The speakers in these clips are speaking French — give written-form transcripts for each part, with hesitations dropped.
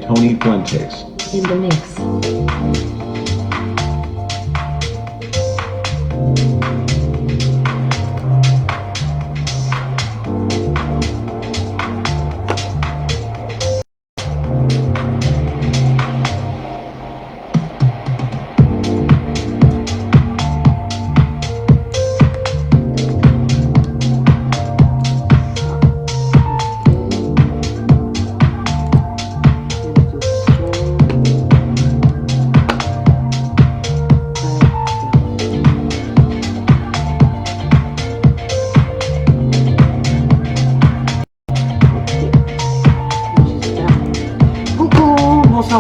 Tony Fuentes. In the mix.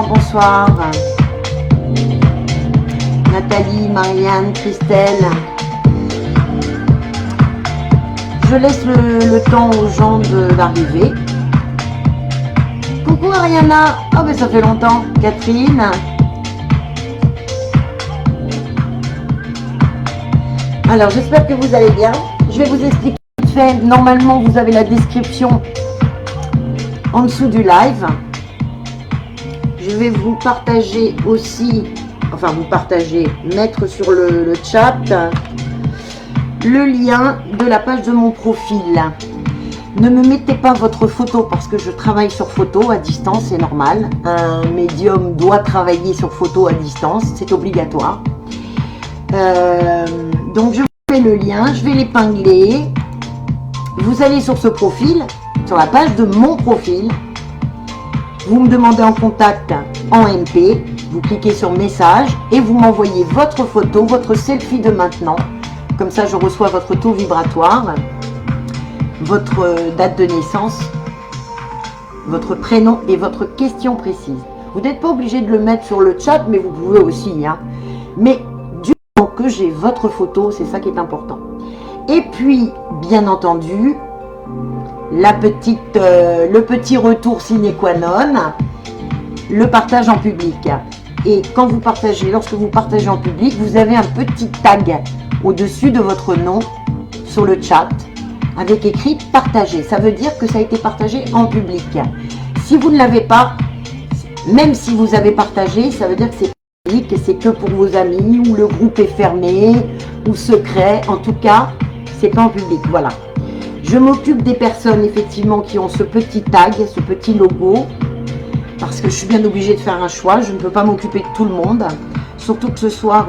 Bonsoir, Nathalie, Marianne, Christelle. Je laisse le temps aux gens d'arriver. Coucou Ariana, oh mais ça fait longtemps. Catherine. Alors j'espère que vous allez bien. Je vais vous expliquer vite fait. Normalement vous avez la description en dessous du live. Je vais vous partager aussi, mettre sur le chat le lien de la page de mon profil. Ne me mettez pas votre photo parce que je travaille sur photo à distance, c'est normal. Un médium doit travailler sur photo à distance, c'est obligatoire. Donc je vous mets le lien, je vais l'épingler. Vous allez sur ce profil, sur la page de mon profil. Vous me demandez en contact en MP, vous cliquez sur message et vous m'envoyez votre photo, votre selfie de maintenant. Comme ça, je reçois votre taux vibratoire, votre date de naissance, votre prénom et votre question précise. Vous n'êtes pas obligé de le mettre sur le chat, mais vous pouvez aussi. Mais du moment que j'ai votre photo, c'est ça qui est important. Et puis, bien entendu, le petit retour sine qua non, le partage en public. Et quand vous partagez, lorsque vous partagez en public, vous avez un petit tag au-dessus de votre nom sur le chat avec écrit partager. Ça veut dire que ça a été partagé en public. Si vous ne l'avez pas, même si vous avez partagé, ça veut dire que c'est public et c'est que pour vos amis ou le groupe est fermé ou secret. En tout cas, c'est pas en public. Voilà. Je m'occupe des personnes effectivement qui ont ce petit tag, ce petit logo, parce que je suis bien obligée de faire un choix. Je ne peux pas m'occuper de tout le monde. Surtout que ce soir,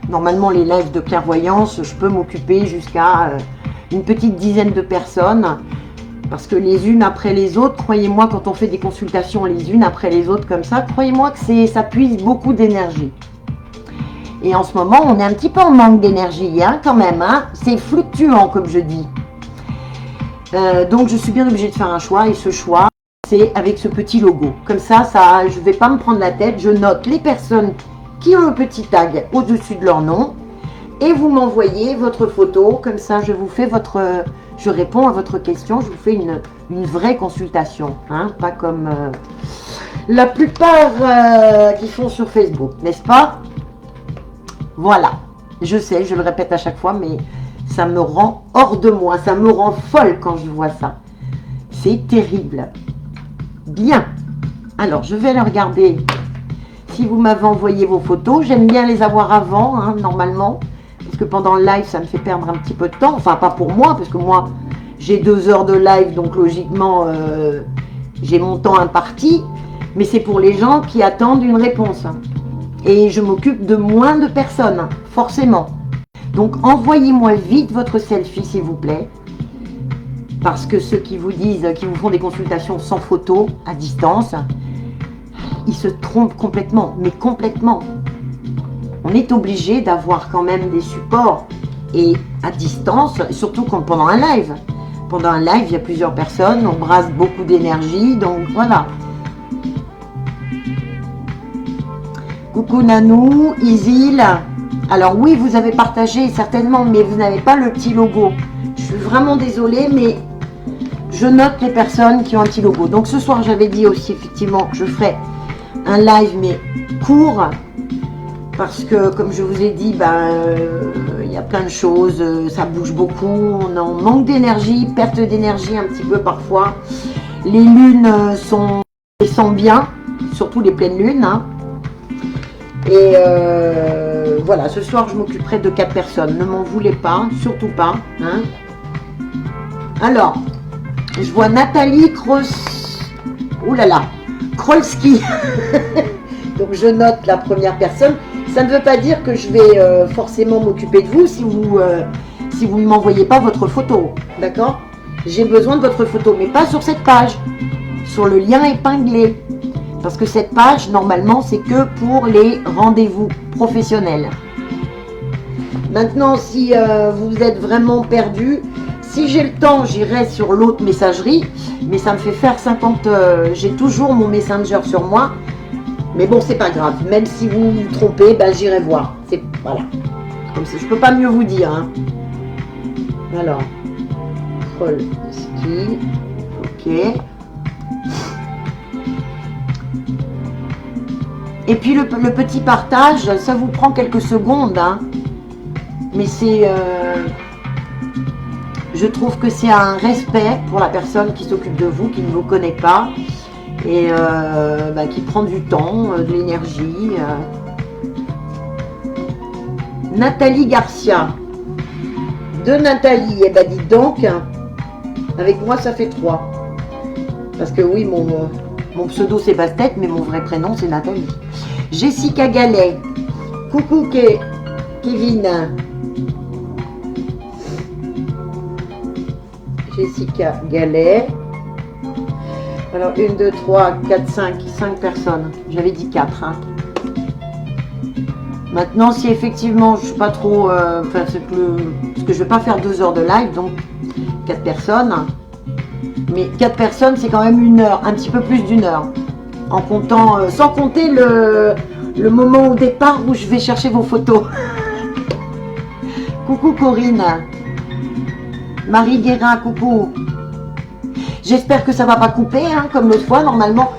normalement les lives de clairvoyance, je peux m'occuper jusqu'à une petite dizaine de personnes. Parce que les unes après les autres, croyez-moi, quand on fait des consultations les unes après les autres comme ça, croyez-moi que ça puise beaucoup d'énergie. Et en ce moment, on est un petit peu en manque d'énergie, quand même. C'est fluctuant, comme je dis. Donc, je suis bien obligée de faire un choix. Et ce choix, c'est avec ce petit logo. Comme ça, je ne vais pas me prendre la tête. Je note les personnes qui ont le petit tag au-dessus de leur nom. Et vous m'envoyez votre photo. Comme ça, je réponds à votre question. Je vous fais une vraie consultation. Pas comme la plupart qui font sur Facebook, n'est-ce pas ? Voilà, je sais, je le répète à chaque fois, mais ça me rend hors de moi, ça me rend folle quand je vois ça. C'est terrible. Bien, alors je vais aller regarder si vous m'avez envoyé vos photos. J'aime bien les avoir avant, normalement, parce que pendant le live, ça me fait perdre un petit peu de temps. Enfin, pas pour moi, parce que moi, j'ai 2 heures de live, donc logiquement, j'ai mon temps imparti. Mais c'est pour les gens qui attendent une réponse. Et je m'occupe de moins de personnes, forcément. Donc, envoyez-moi vite votre selfie, s'il vous plaît. Parce que ceux qui vous disent, qui vous font des consultations sans photo, à distance, ils se trompent complètement, mais complètement. On est obligé d'avoir quand même des supports. Et à distance, surtout pendant un live. Pendant un live, il y a plusieurs personnes, on brasse beaucoup d'énergie, donc voilà. Coucou Nanou, Isil. Alors oui, vous avez partagé certainement, mais vous n'avez pas le petit logo. Je suis vraiment désolée, mais je note les personnes qui ont un petit logo. Donc ce soir, j'avais dit aussi effectivement que je ferais un live, mais court. Parce que, comme je vous ai dit, y a plein de choses, ça bouge beaucoup, on en manque d'énergie, perte d'énergie un petit peu parfois. Les lunes sont sent bien, surtout les pleines lunes. Hein. Et voilà, ce soir, je m'occuperai de 4 personnes. Ne m'en voulez pas, surtout pas. Hein. Alors, je vois Nathalie Krolski. Donc, je note la première personne. Ça ne veut pas dire que je vais forcément m'occuper de vous si vous ne m'envoyez pas votre photo. D'accord? J'ai besoin de votre photo, mais pas sur cette page. Sur le lien épinglé. Parce que cette page, normalement, c'est que pour les rendez-vous professionnels. Maintenant, si vous êtes vraiment perdu, si j'ai le temps, j'irai sur l'autre messagerie. Mais ça me fait faire 50... j'ai toujours mon Messenger sur moi. Mais bon, c'est pas grave. Même si vous vous trompez, ben, j'irai voir. Voilà. Comme ça, je peux pas mieux vous dire. Hein. Alors. Ski. Ok. Et puis le petit partage, ça vous prend quelques secondes, hein. Mais c'est, je trouve que c'est un respect pour la personne qui s'occupe de vous, qui ne vous connaît pas, et qui prend du temps, de l'énergie. Nathalie Garcia. De Nathalie, eh ben dites donc, avec moi ça fait 3. Parce que oui, mon pseudo c'est Bastet, mais mon vrai prénom c'est Nathalie. Jessica Gallet. Coucou Kevin. Jessica Gallet. Alors 1, 2, 3, 4, 5 personnes. J'avais dit 4. Hein. Maintenant, si effectivement je ne suis pas trop... parce que je ne vais pas faire 2 heures de live, donc 4 personnes. Mais 4 personnes, c'est quand même 1 heure, un petit peu plus d'1 heure. En comptant, sans compter le moment au départ où je vais chercher vos photos. Coucou Corinne. Marie Guérin, coucou. J'espère que ça ne va pas couper, hein, comme l'autre fois. Normalement,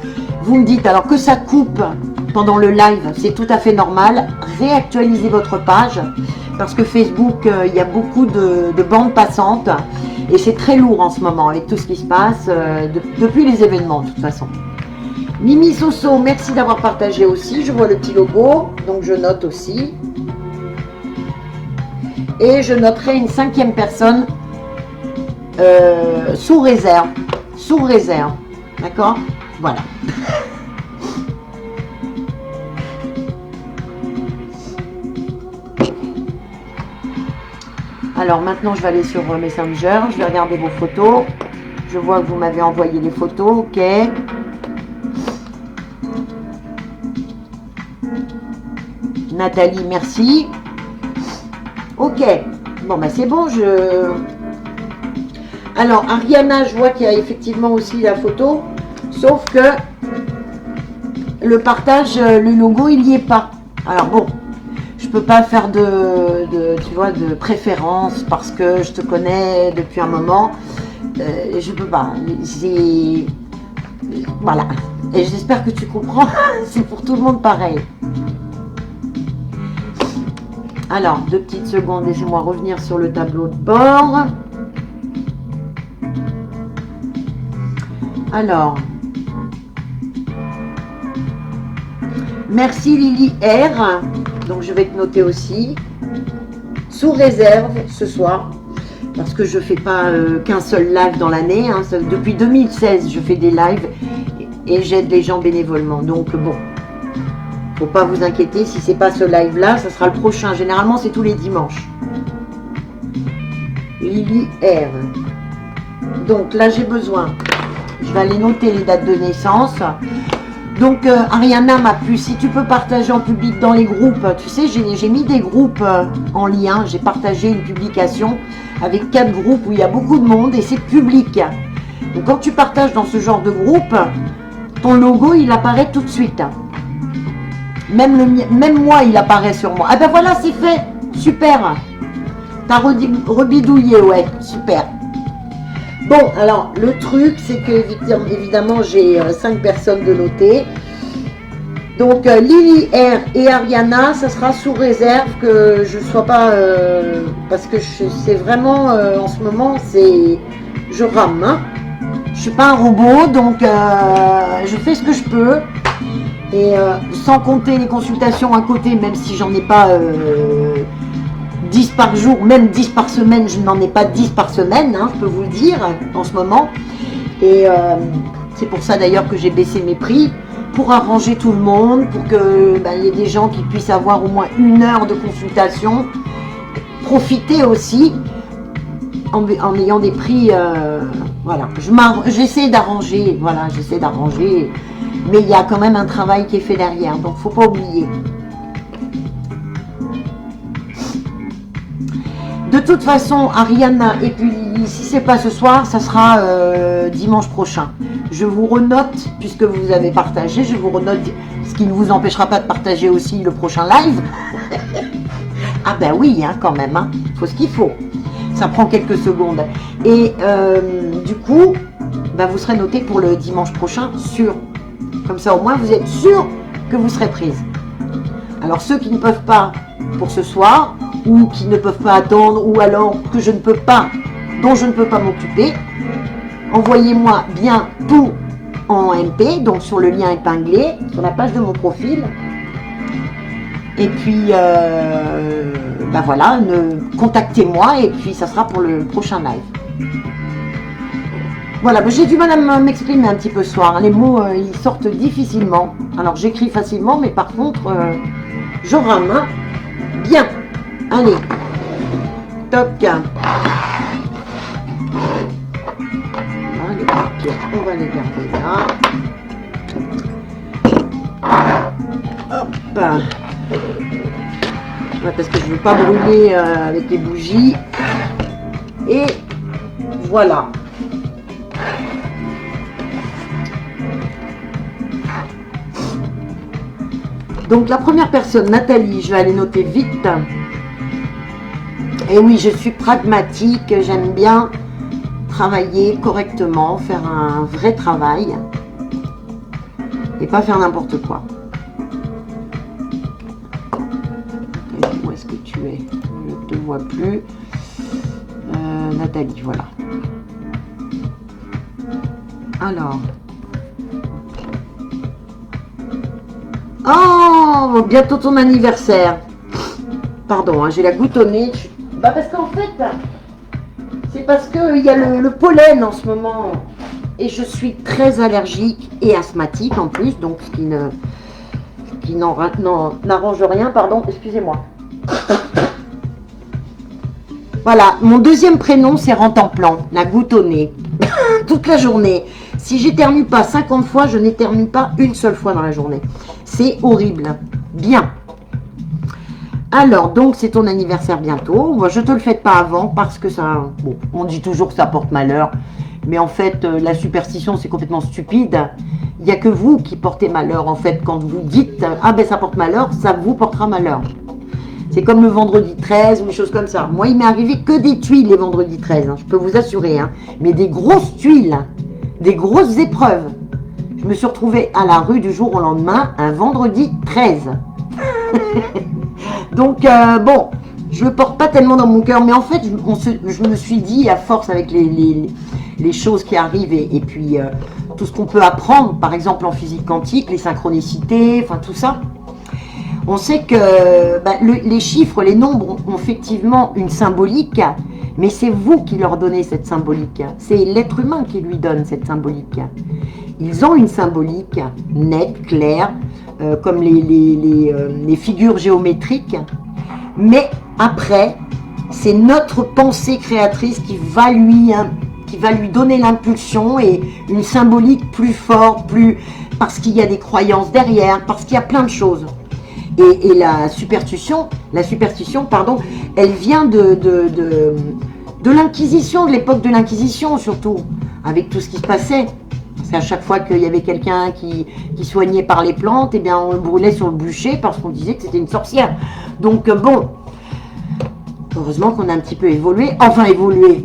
vous me dites, alors que ça coupe pendant le live, c'est tout à fait normal. Réactualisez votre page, parce que Facebook, il y a beaucoup de bandes passantes. Et c'est très lourd en ce moment avec tout ce qui se passe depuis les événements de toute façon. Mimi Soso, merci d'avoir partagé aussi. Je vois le petit logo, donc je note aussi. Et je noterai une 5e personne sous réserve. Sous réserve. D'accord? Voilà. Alors maintenant, je vais aller sur Messenger, je vais regarder vos photos. Je vois que vous m'avez envoyé les photos, ok. Nathalie, merci. Ok, bon ben c'est bon, Alors Ariana, je vois qu'il y a effectivement aussi la photo, sauf que le partage, le logo, il n'y est pas. Alors bon, je peux pas faire de préférence parce que je te connais depuis un moment. Je peux pas. Voilà. Et j'espère que tu comprends. C'est pour tout le monde pareil. Alors, 2 petites secondes. Laissez-moi revenir sur le tableau de bord. Alors. Merci Lily R. Donc je vais te noter aussi. Sous réserve ce soir. Parce que je ne fais pas qu'un seul live dans l'année. Hein. Depuis 2016, je fais des lives et j'aide les gens bénévolement. Donc bon, faut pas vous inquiéter. Si c'est pas ce live-là, ça sera le prochain. Généralement, c'est tous les dimanches. Lily R. Donc là, j'ai besoin. Je vais aller noter les dates de naissance. Donc Ariana m'a plu, si tu peux partager en public dans les groupes, tu sais, j'ai mis des groupes en lien, j'ai partagé une publication avec 4 groupes où il y a beaucoup de monde et c'est public. Donc quand tu partages dans ce genre de groupe, ton logo il apparaît tout de suite. Même moi il apparaît sur moi. Ah ben voilà, c'est fait, super. T'as rebidouillé, ouais, super. Bon, alors, le truc, c'est que, évidemment, j'ai 5 personnes de noter. Donc, Lily R et Ariana, ça sera sous réserve que je ne sois pas... parce que c'est vraiment, en ce moment, je rame. Hein. Je suis pas un robot, donc je fais ce que je peux. Et sans compter les consultations à côté, même si j'en ai pas 10 par jour, même 10 par semaine, je n'en ai pas 10 par semaine, hein, je peux vous le dire, en ce moment. Et c'est pour ça d'ailleurs que j'ai baissé mes prix, pour arranger tout le monde, pour que y ait des gens qui puissent avoir au moins 1 heure de consultation. Profiter aussi en ayant des prix, voilà. J'essaie d'arranger, voilà, j'essaie d'arranger, mais il y a quand même un travail qui est fait derrière, donc faut pas oublier. De toute façon, Ariana et puis Lily, si c'est pas ce soir, ça sera dimanche prochain. Je vous renote, puisque vous avez partagé, je vous renote, ce qui ne vous empêchera pas de partager aussi le prochain live. Ah ben oui, hein, quand même, hein. Faut ce qu'il faut. Ça prend quelques secondes. Et du coup, vous serez noté pour le dimanche prochain, sûr. Comme ça, au moins, vous êtes sûr que vous serez prise. Alors, ceux qui ne peuvent pas pour ce soir, ou qui ne peuvent pas attendre, ou alors que je ne peux pas, dont je ne peux pas m'occuper, envoyez-moi bien tout en MP, donc sur le lien épinglé, sur la page de mon profil. Et puis, voilà, contactez-moi et puis ça sera pour le prochain live. Voilà, j'ai du mal à m'exprimer un petit peu ce soir. Les mots, ils sortent difficilement. Alors, j'écris facilement, mais par contre, je rame. Hein. Bien. Allez. Toc. Voilà, les papiers, on va les garder là. Hop. Ouais, parce que je ne veux pas brûler avec les bougies. Et voilà. Donc la première personne, Nathalie, je vais aller noter vite. Et oui, je suis pragmatique, j'aime bien travailler correctement, faire un vrai travail et pas faire n'importe quoi. Où est-ce que tu es? Je ne te vois plus. Nathalie, voilà. Alors. Oh, bientôt ton anniversaire. Pardon, hein, j'ai la goutte au nez. Parce qu'en fait, c'est parce qu'il y a le pollen en ce moment. Et je suis très allergique et asthmatique en plus. Donc, ce qui n'arrange rien. Pardon, excusez-moi. Voilà, mon deuxième prénom, c'est Rentemplant. La goutte au nez. Toute la journée. Si j'éternue pas 50 fois, je n'éternue pas une seule fois dans la journée. C'est horrible. Bien. Alors, donc, c'est ton anniversaire bientôt. Moi, je ne te le fais pas avant parce que ça... Bon, on dit toujours que ça porte malheur. Mais en fait, la superstition, c'est complètement stupide. Il n'y a que vous qui portez malheur. En fait, quand vous dites « Ah ben, ça porte malheur », ça vous portera malheur. C'est comme le vendredi 13 ou des choses comme ça. Moi, il m'est arrivé que des tuiles les vendredis 13. Hein, je peux vous assurer. Hein, mais des grosses tuiles. Des grosses épreuves. Je me suis retrouvée à la rue du jour au lendemain, un vendredi 13. Donc, bon, je ne le porte pas tellement dans mon cœur, mais en fait, je me suis dit, à force avec les choses qui arrivent et puis tout ce qu'on peut apprendre, par exemple en physique quantique, les synchronicités, enfin tout ça, on sait que les chiffres, les nombres ont effectivement une symbolique, mais c'est vous qui leur donnez cette symbolique. C'est l'être humain qui lui donne cette symbolique. Ils ont une symbolique nette, claire, comme les figures géométriques. Mais après, c'est notre pensée créatrice qui va lui donner l'impulsion et une symbolique plus forte, parce qu'il y a des croyances derrière, parce qu'il y a plein de choses. Et la superstition, pardon, elle vient de l'Inquisition, de l'époque de l'Inquisition surtout, avec tout ce qui se passait. Parce qu'à chaque fois qu'il y avait quelqu'un qui soignait par les plantes, eh bien on le brûlait sur le bûcher parce qu'on disait que c'était une sorcière. Donc bon, heureusement qu'on a un petit peu évolué, enfin évolué.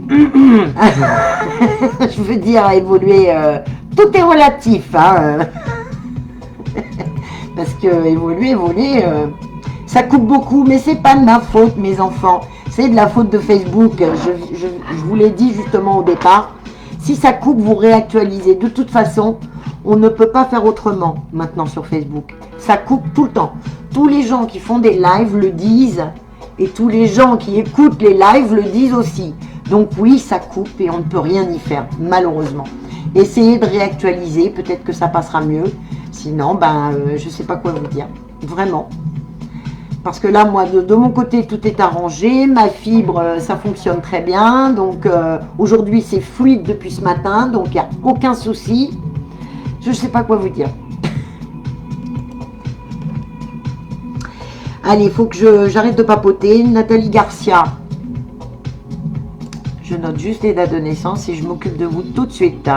Je veux dire évolué, tout est relatif, hein. Parce que évoluer, ça coupe beaucoup, mais c'est pas de ma faute, mes enfants. C'est de la faute de Facebook. Je vous l'ai dit justement au départ. Si ça coupe, vous réactualisez. De toute façon, on ne peut pas faire autrement maintenant sur Facebook. Ça coupe tout le temps. Tous les gens qui font des lives le disent et tous les gens qui écoutent les lives le disent aussi. Donc oui, ça coupe et on ne peut rien y faire, malheureusement. Essayez de réactualiser, peut-être que ça passera mieux. Sinon, ben, je ne sais pas quoi vous dire. Vraiment. Parce que là, moi, de mon côté, tout est arrangé. Ma fibre, ça fonctionne très bien. Donc, aujourd'hui, c'est fluide depuis ce matin. Donc, il n'y a aucun souci. Je ne sais pas quoi vous dire. Allez, il faut que j'arrête de papoter. Nathalie Garcia. Je note juste les dates de naissance et je m'occupe de vous tout de suite.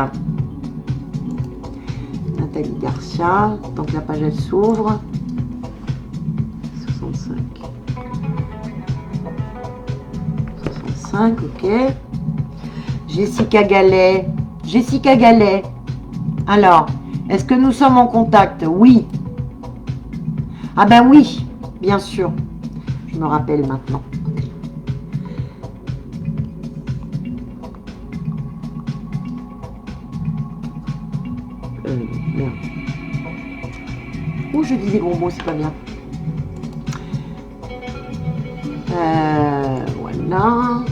Nathalie Garcia. Tant que la page, elle s'ouvre. 65, ok. Jessica Gallet. Jessica Gallet. Alors, est-ce que nous sommes en contact? Oui. Ah ben oui, bien sûr. Je me rappelle maintenant. Merde. Oh, je dis des gros mots, c'est pas bien. Voilà.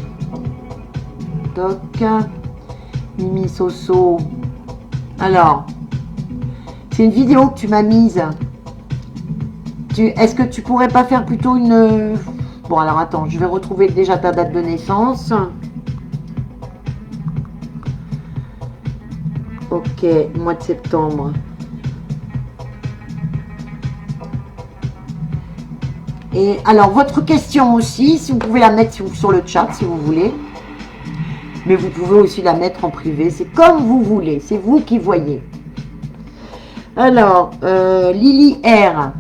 Toc. Mimi Soso. Alors, c'est une vidéo que tu m'as mise. Est-ce que tu pourrais pas faire plutôt une... Bon, alors attends, je vais retrouver déjà ta date de naissance. Ok, mois de septembre. Et alors, votre question aussi, si vous pouvez la mettre sur le chat, si vous voulez. Mais vous pouvez aussi la mettre en privé. C'est comme vous voulez. C'est vous qui voyez. Alors, Lily R.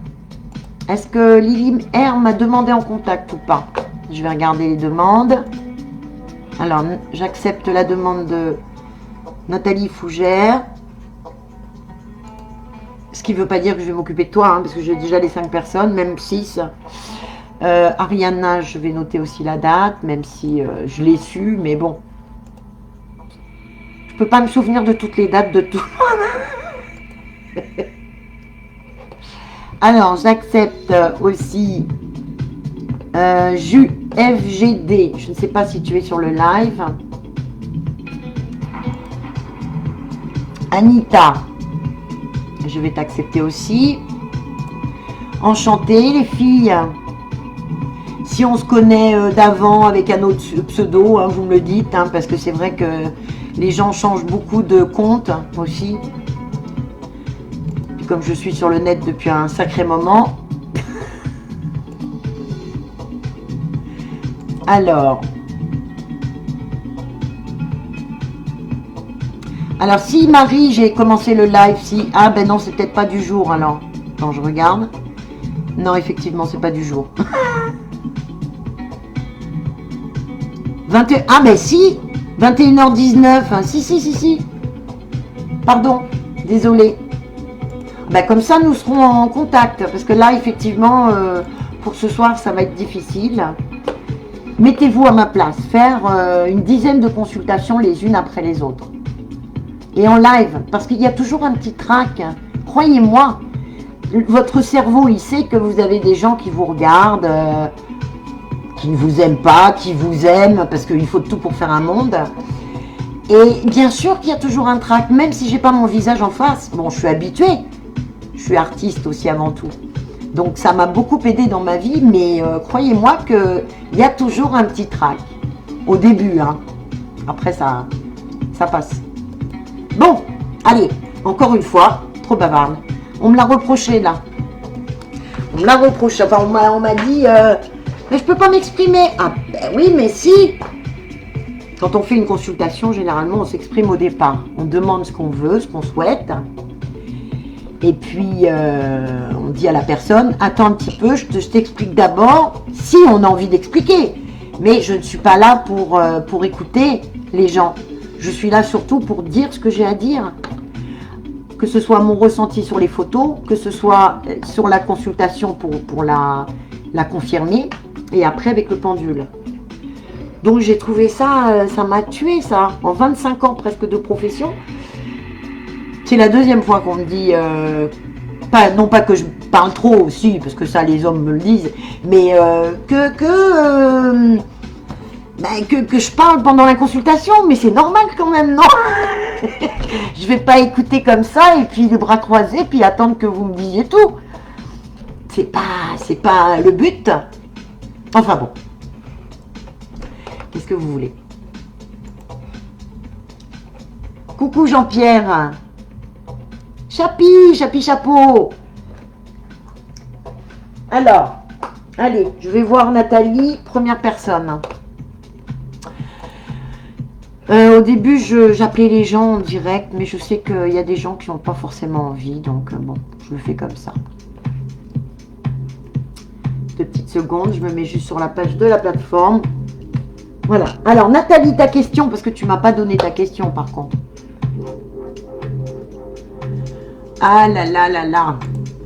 Est-ce que Lily R m'a demandé en contact ou pas? Je vais regarder les demandes. Alors, j'accepte la demande de Nathalie Fougère. Ce qui ne veut pas dire que je vais m'occuper de toi, hein, parce que j'ai déjà les 5 personnes, même 6. Ariana, je vais noter aussi la date, même si je l'ai su, mais bon. Je peux pas me souvenir de toutes les dates de tout le monde. Alors, j'accepte aussi FGD. Je ne sais pas si tu es sur le live. Anita. Je vais t'accepter aussi. Enchantée, les filles. Si on se connaît d'avant avec un autre pseudo, hein, vous me le dites, hein, parce que c'est vrai que les gens changent beaucoup de compte aussi. Puis comme je suis sur le net depuis un sacré moment. Alors, si Marie, j'ai commencé le live, si... Ah ben non, c'est peut-être pas du jour alors. Attends, je regarde. Non, effectivement, c'est pas du jour. 21... Ah ben si 21h19. Hein. Si. Pardon, désolé. Ben, comme ça, nous serons en contact. Parce que là, effectivement, pour ce soir, ça va être difficile. Mettez-vous à ma place. Faire une dizaine de consultations les unes après les autres. Et en live, parce qu'il y a toujours un petit trac. Croyez-moi, votre cerveau, il sait que vous avez des gens qui vous regardent, qui ne vous aiment pas, qui vous aiment, parce qu'il faut tout pour faire un monde. Et bien sûr qu'il y a toujours un trac, même si j'ai pas mon visage en face. Bon, je suis habituée. Je suis artiste aussi avant tout. Donc ça m'a beaucoup aidé dans ma vie, mais croyez-moi qu'il y a toujours un petit trac. Au début, hein. Après, ça passe. Bon, allez, encore une fois, trop bavarde. On me l'a reproché, là. On me l'a reproché. Enfin, on m'a dit, mais je peux pas m'exprimer. Ah, ben oui, mais si. Quand on fait une consultation, généralement, on s'exprime au départ. On demande ce qu'on veut, ce qu'on souhaite. Et puis, on dit à la personne, attends un petit peu, je t'explique d'abord, si on a envie d'expliquer. Mais je ne suis pas là pour écouter les gens. Je suis là surtout pour dire ce que j'ai à dire. Que ce soit mon ressenti sur les photos, que ce soit sur la consultation pour la confirmer, et après avec le pendule. Donc j'ai trouvé ça, ça m'a tué ça, en 25 ans presque de profession. C'est la deuxième fois qu'on me dit, non pas que je parle trop aussi, parce que ça les hommes me le disent, mais que je parle pendant la consultation, mais c'est normal quand même, non? Je vais pas écouter comme ça et puis les bras croisés, puis attendre que vous me disiez tout. C'est pas le but. Enfin bon. Qu'est-ce que vous voulez? Coucou Jean-Pierre. Chapi, chapeau. Alors, allez, je vais voir Nathalie, première personne. Au début, j'appelais les gens en direct, mais je sais qu'il y a des gens qui n'ont pas forcément envie, donc bon, je le fais comme ça. 2 petites secondes, je me mets juste sur la page de la plateforme. Voilà. Alors, Nathalie, ta question, parce que tu m'as pas donné ta question, par contre. Ah là là là là.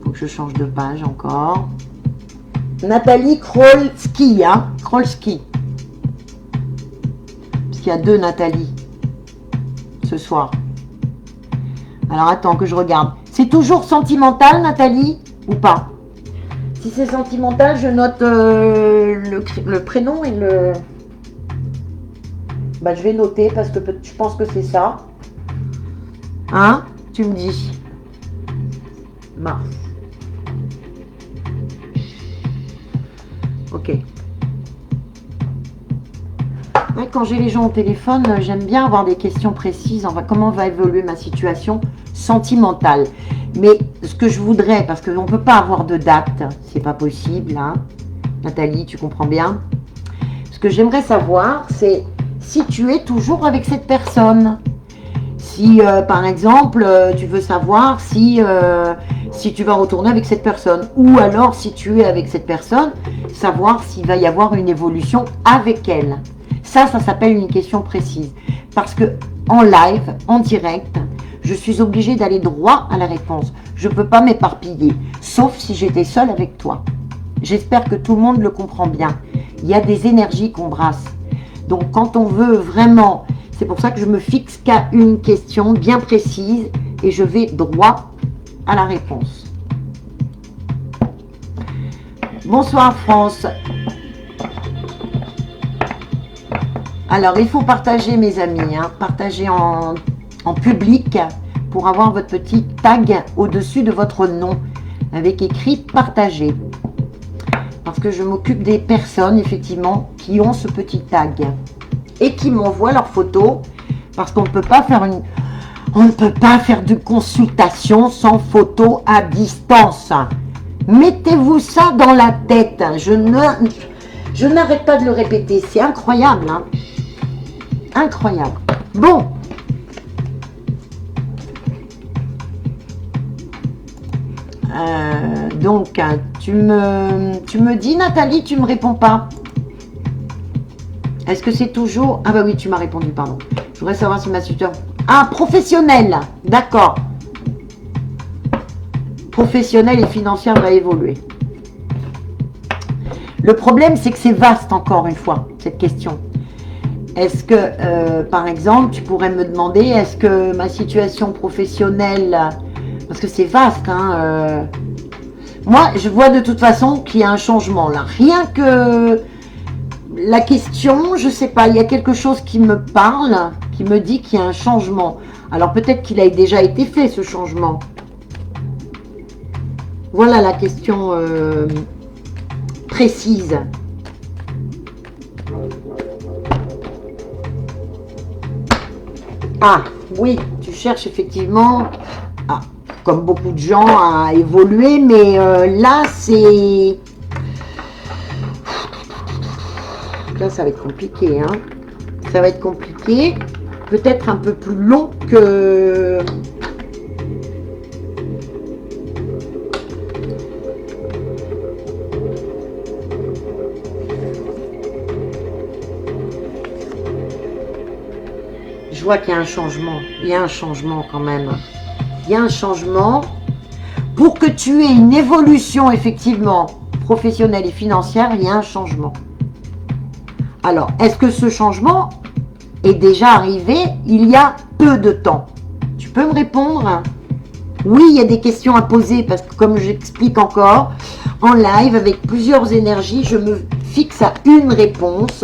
Faut que je change de page encore. Nathalie Krolski, hein. Krolski. Parce qu'il y a 2 Nathalie ce soir. Alors, attends que je regarde. C'est toujours sentimental, Nathalie, ou pas? Si c'est sentimental, je note le prénom et le... Bah, je vais noter parce que je pense que c'est ça. Hein? Tu me dis. Mars. Ok. Ouais, quand j'ai les gens au téléphone, j'aime bien avoir des questions précises. Enfin, comment va évoluer ma situation sentimentale? Mais ce que je voudrais, parce qu'on ne peut pas avoir de date, c'est pas possible, hein. Nathalie, tu comprends bien? Ce que j'aimerais savoir, c'est si tu es toujours avec cette personne. Si, par exemple, tu veux savoir si tu vas retourner avec cette personne. Ou alors, si tu es avec cette personne, savoir s'il va y avoir une évolution avec elle. Ça s'appelle une question précise. Parce que en live, en direct, je suis obligée d'aller droit à la réponse. Je ne peux pas m'éparpiller, sauf si j'étais seule avec toi. J'espère que tout le monde le comprend bien. Il y a des énergies qu'on brasse. Donc, quand on veut vraiment... C'est pour ça que je me fixe qu'à une question bien précise et je vais droit à la réponse. Bonsoir France. Alors, il faut partager mes amis, hein, partager en public pour avoir votre petit tag au-dessus de votre nom avec écrit partager. Parce que je m'occupe des personnes effectivement qui ont ce petit tag et qui m'envoient leurs photos parce qu'on ne peut pas faire de consultation sans photo à distance. Mettez-vous ça dans la tête. Je n'arrête pas de le répéter. C'est incroyable, hein. Incroyable. Bon. Donc, tu me dis, Nathalie, tu me réponds pas. Est-ce que c'est toujours... Ah bah oui, tu m'as répondu, pardon. Je voudrais savoir si ma situation... Ah, professionnelle. D'accord. Professionnelle et financière va évoluer. Le problème, c'est que c'est vaste, encore une fois, cette question. Est-ce que, par exemple, tu pourrais me demander, est-ce que ma situation professionnelle... Parce que c'est vaste, hein. Moi, je vois de toute façon qu'il y a un changement, là. Rien que la question, je sais pas, il y a quelque chose qui me parle, qui me dit qu'il y a un changement. Alors, peut-être qu'il a déjà été fait, ce changement. Voilà la question précise. Ah, oui, tu cherches effectivement... Ah, comme beaucoup de gens, à évoluer, mais là, c'est... Là, ça va être compliqué, hein. Ça va être compliqué, peut-être un peu plus long que... Je vois qu'il y a un changement. Il y a un changement quand même. Il y a un changement. Pour que tu aies une évolution, effectivement, professionnelle et financière, il y a un changement. Alors, est-ce que ce changement est déjà arrivé il y a peu de temps? Tu peux me répondre? Oui, il y a des questions à poser parce que comme j'explique encore, en live avec plusieurs énergies, je me fixe à une réponse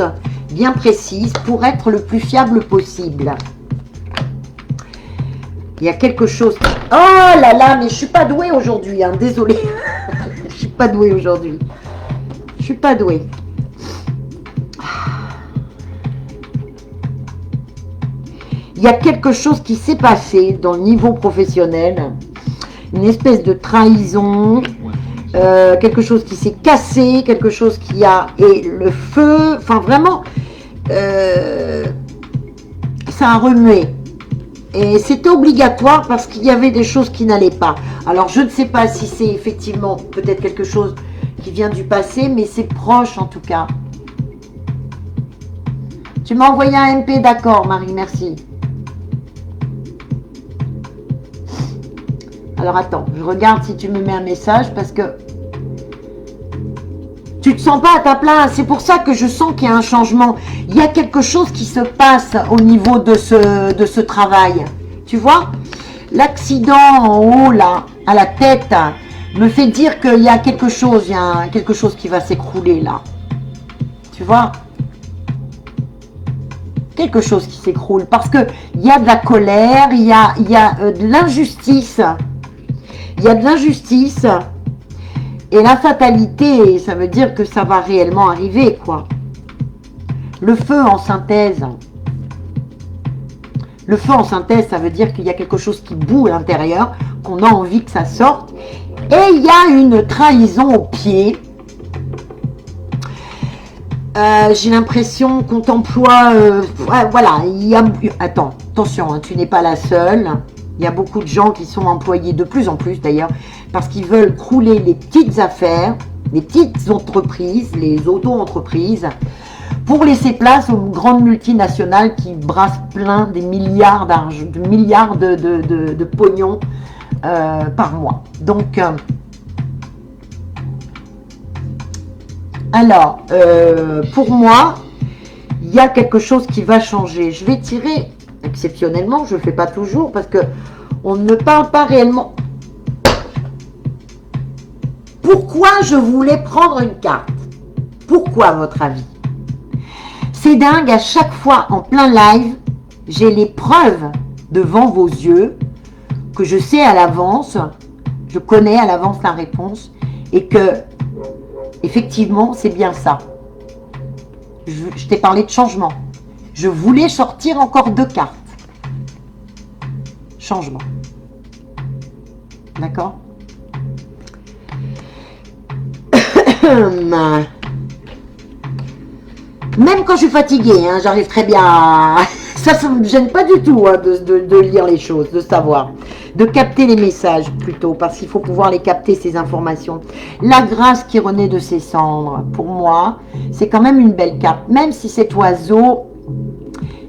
bien précise pour être le plus fiable possible. Il y a quelque chose... Oh là là, mais je suis pas douée aujourd'hui, hein, désolée. Je suis pas douée aujourd'hui. Je suis pas douée. Il y a quelque chose qui s'est passé dans le niveau professionnel, une espèce de trahison, quelque chose qui s'est cassé, quelque chose qui a... Et le feu, enfin vraiment, ça a remué. Et c'était obligatoire parce qu'il y avait des choses qui n'allaient pas. Alors je ne sais pas si c'est effectivement peut-être quelque chose qui vient du passé, mais c'est proche en tout cas. Tu m'as envoyé un MP, d'accord Marie, merci. Alors attends, je regarde si tu me mets un message parce que tu te sens pas à ta place. C'est pour ça que je sens qu'il y a un changement. Il y a quelque chose qui se passe au niveau de ce travail. Tu vois, l'accident en haut là, à la tête, me fait dire qu'il y a quelque chose, quelque chose qui va s'écrouler là. Tu vois, quelque chose qui s'écroule parce que il y a de la colère, il y a de l'injustice. Il y a de l'injustice et la fatalité, ça veut dire que ça va réellement arriver, quoi. Le feu en synthèse. Le feu en synthèse, ça veut dire qu'il y a quelque chose qui bout à l'intérieur, qu'on a envie que ça sorte. Et il y a une trahison au pied. J'ai l'impression qu'on t'emploie... voilà, il y a... Attends, attention, hein, tu n'es pas la seule. Il y a beaucoup de gens qui sont employés, de plus en plus d'ailleurs, parce qu'ils veulent crouler les petites affaires, les petites entreprises, les auto-entreprises, pour laisser place aux grandes multinationales qui brassent plein des milliards d'argent, de milliards de pognon par mois. Donc, alors, pour moi, il y a quelque chose qui va changer. Je vais tirer... Exceptionnellement, je ne le fais pas toujours parce que on ne parle pas réellement. Pourquoi je voulais prendre une carte? Pourquoi, à votre avis? C'est dingue, à chaque fois en plein live, j'ai les preuves devant vos yeux que je sais à l'avance, je connais à l'avance la réponse et que, effectivement, c'est bien ça. Je t'ai parlé de changement. Je voulais sortir encore 2 cartes. Changement. D'accord? Même quand je suis fatiguée, hein, j'arrive très bien à... Ça ne me gêne pas du tout hein, de lire les choses, de savoir. De capter les messages plutôt, parce qu'il faut pouvoir les capter, ces informations. La grâce qui renaît de ses cendres, pour moi, c'est quand même une belle carte. Même si cet oiseau...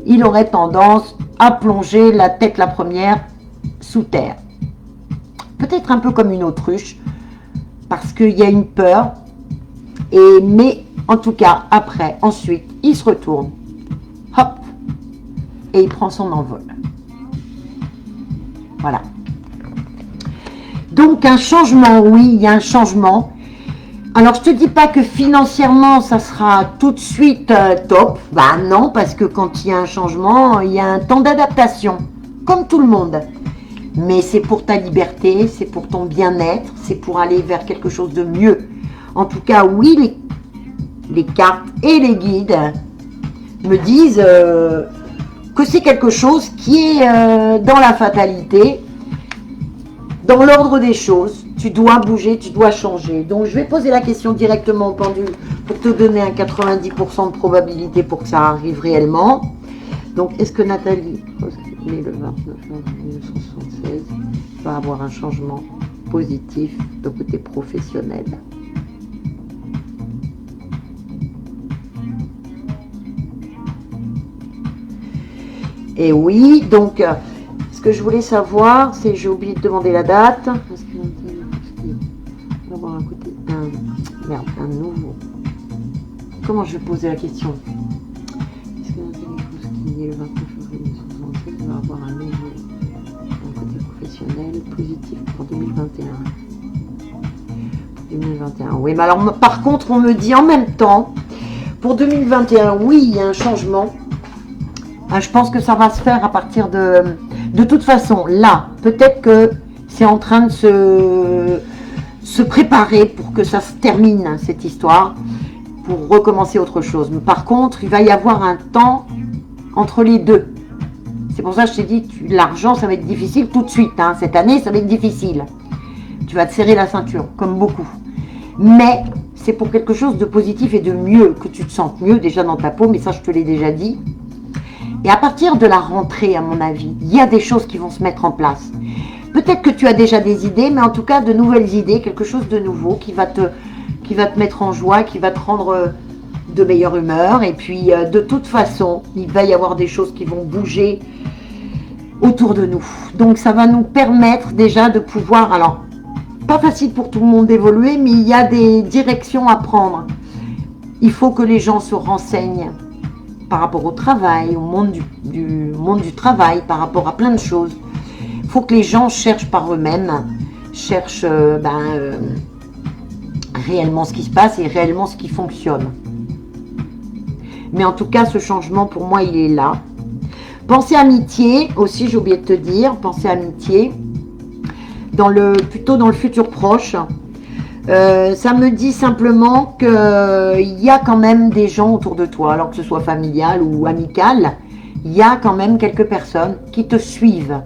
il aurait tendance à plonger la tête la première sous terre. Peut-être un peu comme une autruche, parce qu'il y a une peur, mais en tout cas, après, ensuite, il se retourne, hop, et il prend son envol. Voilà. Donc, un changement, oui, il y a un changement. Alors, je te dis pas que financièrement, ça sera tout de suite top. Bah non, parce que quand il y a un changement, il y a un temps d'adaptation, comme tout le monde. Mais c'est pour ta liberté, c'est pour ton bien-être, c'est pour aller vers quelque chose de mieux. En tout cas, oui, les cartes et les guides me disent que c'est quelque chose qui est dans la fatalité, dans l'ordre des choses. Tu dois bouger, tu dois changer. Donc, je vais poser la question directement au pendule pour te donner un 90% de probabilité pour que ça arrive réellement. Donc, est-ce que Nathalie, née le 29 janvier 1976, va avoir un changement positif de côté professionnel? Et oui, donc, ce que je voulais savoir, c'est, j'ai oublié de demander la date. Est-ce qu'il va avoir un côté, merde, un nouveau. Comment je vais poser la question? né le 29 février 1967 va avoir un côté professionnel positif pour 2021. 2021. Oui, mais alors par contre, on me dit en même temps, pour 2021, oui, il y a un changement. Je pense que ça va se faire à partir de... De toute façon, là, peut-être que c'est en train de se préparer pour que ça se termine, cette histoire, pour recommencer autre chose. Mais par contre, il va y avoir un temps entre les deux. C'est pour ça que je t'ai dit, l'argent, ça va être difficile tout de suite. Hein. Cette année, ça va être difficile. Tu vas te serrer la ceinture, comme beaucoup. Mais c'est pour quelque chose de positif et de mieux, que tu te sentes mieux déjà dans ta peau, mais ça, je te l'ai déjà dit. Et à partir de la rentrée, à mon avis, il y a des choses qui vont se mettre en place. Peut-être que tu as déjà des idées, mais en tout cas, de nouvelles idées, quelque chose de nouveau qui va te mettre en joie, qui va te rendre de meilleure humeur. Et puis, de toute façon, il va y avoir des choses qui vont bouger autour de nous. Donc, ça va nous permettre déjà de pouvoir... Alors, pas facile pour tout le monde d'évoluer, mais il y a des directions à prendre. Il faut que les gens se renseignent par rapport au travail, au monde monde du travail, par rapport à plein de choses. Il faut que les gens cherchent par eux-mêmes, cherchent réellement ce qui se passe et réellement ce qui fonctionne. Mais en tout cas, ce changement, pour moi, il est là. Pensez amitié, aussi, j'ai oublié de te dire, pensez amitié, plutôt dans le futur proche. Ça me dit simplement qu'il y a quand même des gens autour de toi, alors que ce soit familial ou amical, il y a quand même quelques personnes qui te suivent,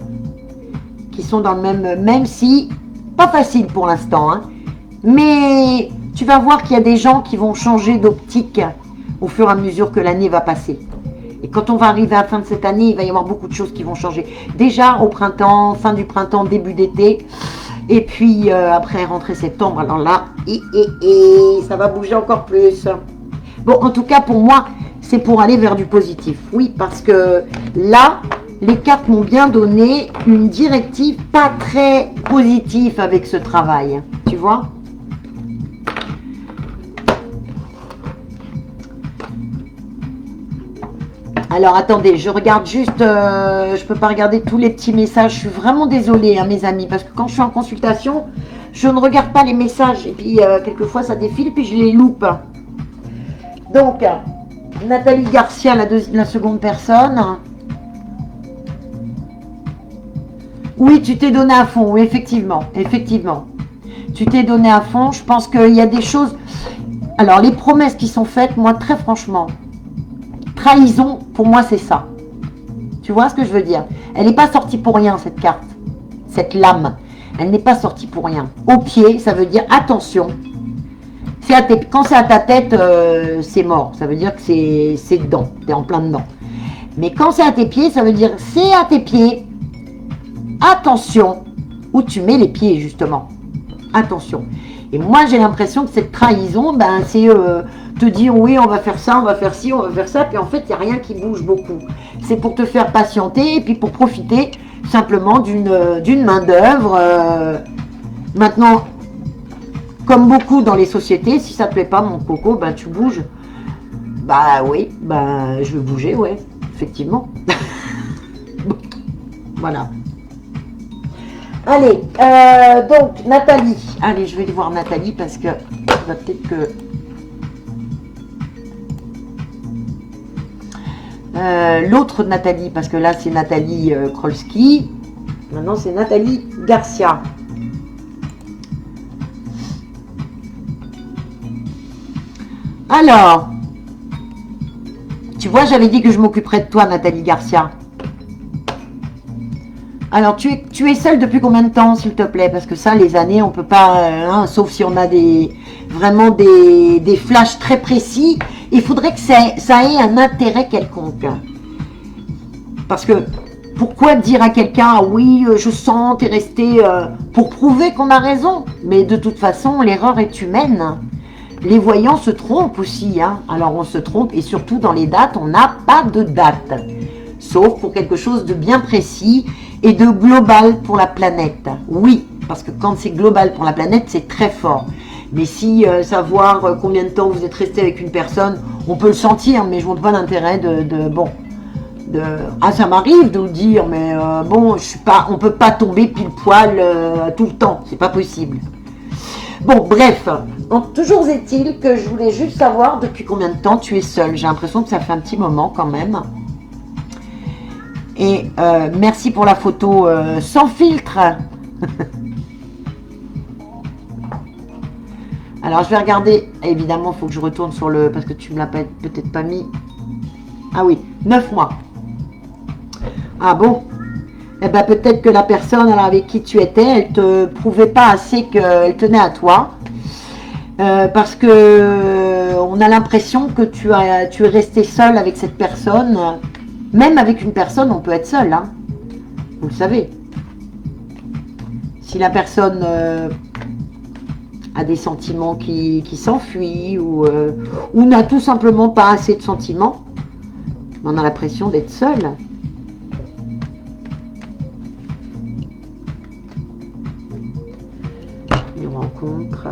qui sont dans le même si, pas facile pour l'instant, hein, mais tu vas voir qu'il y a des gens qui vont changer d'optique au fur et à mesure que l'année va passer. Et quand on va arriver à la fin de cette année, il va y avoir beaucoup de choses qui vont changer. Déjà au printemps, fin du printemps, début d'été. Et puis après rentrée septembre, alors là, ça va bouger encore plus. Bon, en tout cas pour moi, c'est pour aller vers du positif. Oui, parce que là, les cartes m'ont bien donné une directive pas très positive avec ce travail. Tu vois ? Alors attendez, je regarde juste, je peux pas regarder tous les petits messages, je suis vraiment désolée hein, mes amis, parce que quand je suis en consultation, je ne regarde pas les messages, et puis quelquefois ça défile, puis je les loupe. Donc, Nathalie Garcia, la seconde personne. Oui, tu t'es donné à fond, oui, effectivement, effectivement. Tu t'es donné à fond, je pense qu'il y a des choses... Alors, les promesses qui sont faites, moi, très franchement... Trahison, pour moi, c'est ça. Tu vois ce que je veux dire? Elle n'est pas sortie pour rien, cette carte. Cette lame. Elle n'est pas sortie pour rien. Au pied, ça veut dire attention. Quand c'est à ta tête, c'est mort. Ça veut dire que c'est dedans. Tu es en plein dedans. Mais quand c'est à tes pieds, ça veut dire c'est à tes pieds. Attention. Où tu mets les pieds, justement. Attention. Et moi, j'ai l'impression que cette trahison, ben, c'est te dire oui, on va faire ça, on va faire ci, on va faire ça, puis en fait, il n'y a rien qui bouge beaucoup. C'est pour te faire patienter et puis pour profiter simplement d'une main-d'œuvre. Maintenant, comme beaucoup dans les sociétés, si ça ne te plaît pas, mon coco, ben, tu bouges. Bah oui, ben, je veux bouger, ouais, effectivement. Voilà. Allez, donc Nathalie. Allez, je vais aller voir Nathalie parce que va peut-être que... l'autre Nathalie, parce que là c'est Nathalie Krolski. Maintenant c'est Nathalie Garcia. Alors, tu vois, j'avais dit que je m'occuperais de toi, Nathalie Garcia. Alors, tu es seule depuis combien de temps, s'il te plaît? Parce que ça, les années, on peut pas, hein, sauf si on a vraiment des flashs très précis. Il faudrait que ça ait un intérêt quelconque. Parce que, pourquoi dire à quelqu'un, ah oui, je sens, t'es resté, pour prouver qu'on a raison. Mais de toute façon, l'erreur est humaine. Les voyants se trompent aussi, hein. Alors, on se trompe, et surtout dans les dates, on n'a pas de date. Sauf pour quelque chose de bien précis et de global pour la planète. Oui, parce que quand c'est global pour la planète, c'est très fort. Mais si savoir combien de temps vous êtes resté avec une personne, on peut le sentir, mais je ne vois pas l'intérêt de Ah, ça m'arrive de vous dire, mais bon, on peut pas tomber pile poil tout le temps, c'est pas possible. Bon, bref, donc, toujours est-il que je voulais juste savoir depuis combien de temps tu es seule. J'ai l'impression que ça fait un petit moment quand même. Et merci pour la photo sans filtre. Alors, je vais regarder. Évidemment, il faut que je retourne sur le... Parce que tu me l'as peut-être pas mis. Ah oui, 9 mois. Ah bon? Eh bien, peut-être que la personne avec qui tu étais, elle te prouvait pas assez qu'elle tenait à toi. Parce que on a l'impression que tu es resté seule avec cette personne. Même avec une personne, on peut être seul, hein. Vous le savez. Si la personne a des sentiments qui s'enfuient ou n'a tout simplement pas assez de sentiments, on a l'impression d'être seul. Une rencontre.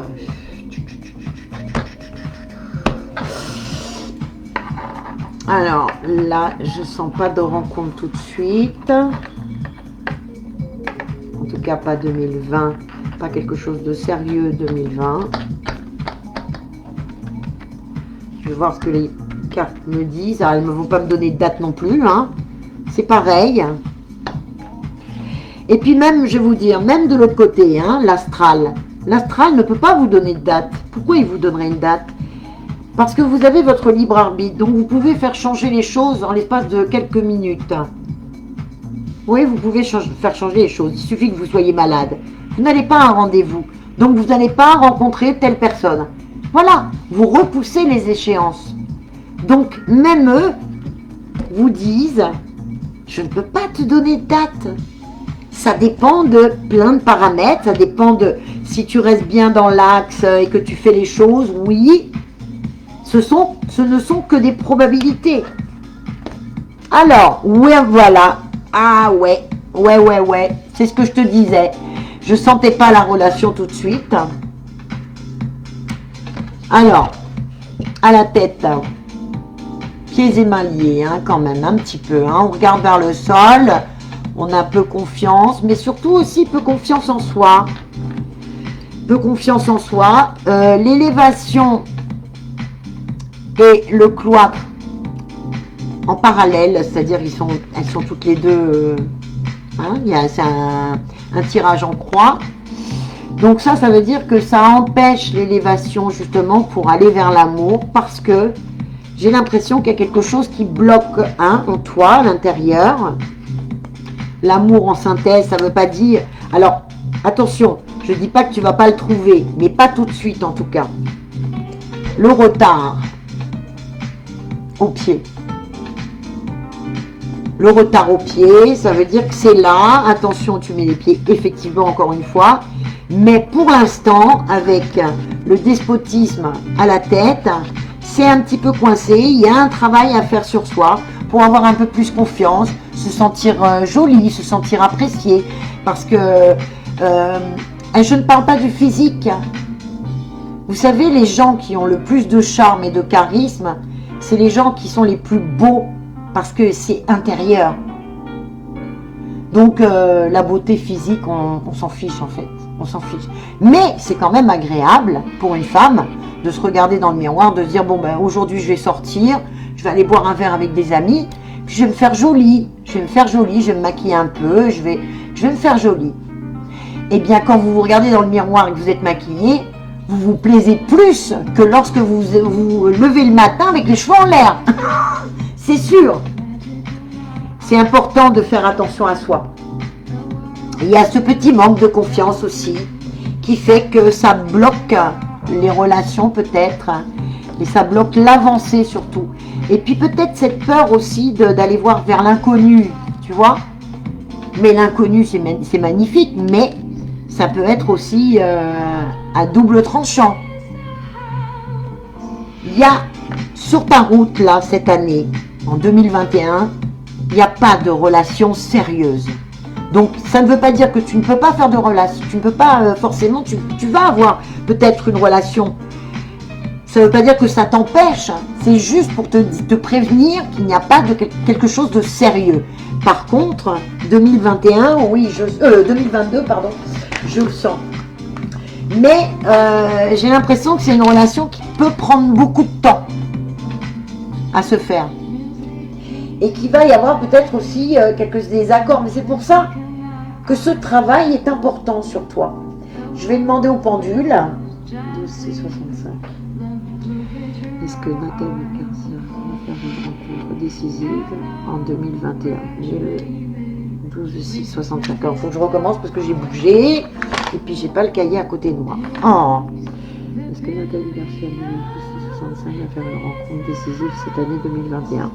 Alors là, je sens pas de rencontre tout de suite. En tout cas, pas 2020. Pas quelque chose de sérieux 2020. Je vais voir ce que les cartes me disent. Alors, elles ne vont pas me donner de date non plus, hein. C'est pareil. Et puis même, je vais vous dire, même de l'autre côté, hein, l'astral. L'astral ne peut pas vous donner de date. Pourquoi il vous donnerait une date? Parce que vous avez votre libre arbitre. Donc vous pouvez faire changer les choses en l'espace de quelques minutes. Oui, vous pouvez faire changer les choses. Il suffit que vous soyez malade. Vous n'allez pas à un rendez-vous. Donc vous n'allez pas rencontrer telle personne. Voilà, vous repoussez les échéances. Donc même eux vous disent, je ne peux pas te donner de date. Ça dépend de plein de paramètres. Ça dépend de si tu restes bien dans l'axe et que tu fais les choses, oui. Ce ne sont que des probabilités. Alors, ouais, voilà. Ah ouais, ouais. C'est ce que je te disais. Je sentais pas la relation tout de suite. Alors, à la tête, pieds et mains liés, hein, quand même, un petit peu. Hein. On regarde vers le sol, on a peu confiance, mais surtout aussi peu confiance en soi. Peu confiance en soi. L'élévation et le cloître en parallèle, c'est-à-dire elles sont toutes les deux, hein, c'est un tirage en croix. Donc ça veut dire que ça empêche l'élévation justement pour aller vers l'amour, parce que j'ai l'impression qu'il y a quelque chose qui bloque en toi, à l'intérieur. L'amour en synthèse, ça ne veut pas dire... Alors, attention, je ne dis pas que tu ne vas pas le trouver, mais pas tout de suite en tout cas. Le retard au pied. Le retard au pied, ça veut dire que c'est là. Attention, tu mets les pieds, effectivement, encore une fois. Mais pour l'instant, avec le despotisme à la tête, c'est un petit peu coincé. Il y a un travail à faire sur soi pour avoir un peu plus confiance, se sentir jolie, se sentir appréciée. Parce que je ne parle pas du physique. Vous savez, les gens qui ont le plus de charme et de charisme, c'est les gens qui sont les plus beaux, parce que c'est intérieur. Donc la beauté physique, on s'en fiche en fait, on s'en fiche. Mais c'est quand même agréable pour une femme de se regarder dans le miroir, de se dire bon ben aujourd'hui je vais sortir, je vais aller boire un verre avec des amis, puis je vais me faire jolie, je vais me maquiller un peu, je vais me faire jolie. Et bien quand vous vous regardez dans le miroir et que vous êtes maquillée, vous vous plaisez plus que lorsque vous levez le matin avec les cheveux en l'air. C'est sûr. C'est important de faire attention à soi. Il y a ce petit manque de confiance aussi qui fait que ça bloque les relations peut-être et ça bloque l'avancée surtout. Et puis peut-être cette peur aussi d'aller voir vers l'inconnu, tu vois. Mais l'inconnu c'est magnifique, mais ça peut être aussi à double tranchant. Il y a sur ta route là cette année, en 2021, il n'y a pas de relation sérieuse. Donc ça ne veut pas dire que tu ne peux pas faire de relation, tu ne peux pas forcément, tu vas avoir peut-être une relation Ça ne veut pas dire que ça t'empêche, c'est juste pour te prévenir qu'il n'y a pas de quelque chose de sérieux. Par contre, 2021, oui, 2022, pardon, je le sens. Mais j'ai l'impression que c'est une relation qui peut prendre beaucoup de temps à se faire. Et qu'il va y avoir peut-être aussi quelques désaccords. Mais c'est pour ça que ce travail est important sur toi. Je vais demander au pendule. 12,65. Est-ce que Nathalie Garcia va faire une rencontre décisive en 2021? J'ai le 12,65. Alors, il faut que je recommence parce que j'ai bougé. Et puis, j'ai pas le cahier à côté de moi. Oh. Est-ce que Nathalie Garcia 12,65 va faire une rencontre décisive cette année 2021?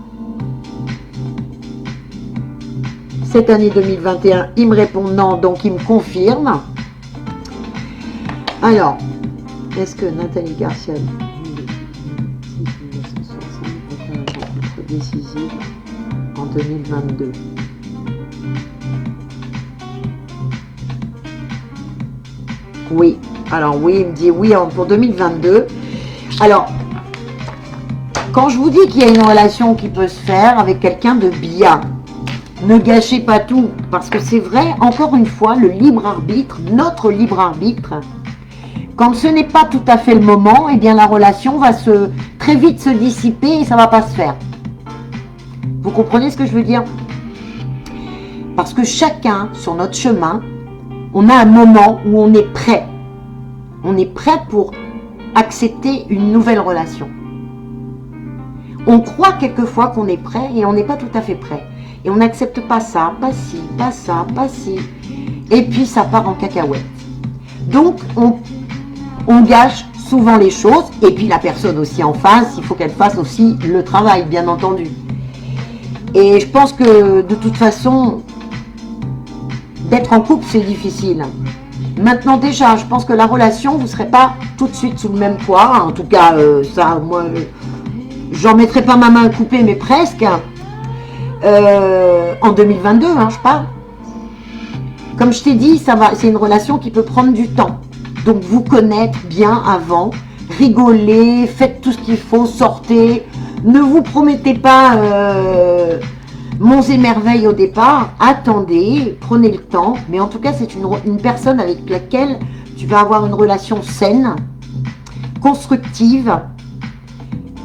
Cette année 2021, il me répond non, donc il me confirme. Alors, est-ce que Nathalie Garcia décisive en 2022? Oui, alors oui, il me dit oui pour 2022. Alors, quand je vous dis qu'il y a une relation qui peut se faire avec quelqu'un de bien, ne gâchez pas tout, parce que c'est vrai, encore une fois, le libre arbitre, notre libre arbitre, quand ce n'est pas tout à fait le moment, eh bien la relation va très vite se dissiper et ça ne va pas se faire. Vous comprenez ce que je veux dire? Parce que chacun, sur notre chemin, on a un moment où on est prêt. On est prêt pour accepter une nouvelle relation. On croit quelquefois qu'on est prêt et on n'est pas tout à fait prêt. Et on n'accepte pas ça, pas ci, pas ça, pas ci. Et puis ça part en cacahuète. Donc on gâche souvent les choses. Et puis la personne aussi en face, il faut qu'elle fasse aussi le travail, bien entendu. Et je pense que de toute façon, d'être en couple, c'est difficile. Maintenant déjà, je pense que la relation, vous ne serez pas tout de suite sous le même poids. En tout cas, ça, moi, j'en mettrai pas ma main coupée, mais presque. En 2022, hein, je parle. Comme je t'ai dit, c'est une relation qui peut prendre du temps. Donc vous connaître bien avant, rigolez, faites tout ce qu'il faut, sortez. Ne vous promettez pas monts et merveilles au départ. Attendez, prenez le temps. Mais en tout cas, c'est une personne avec laquelle tu vas avoir une relation saine, constructive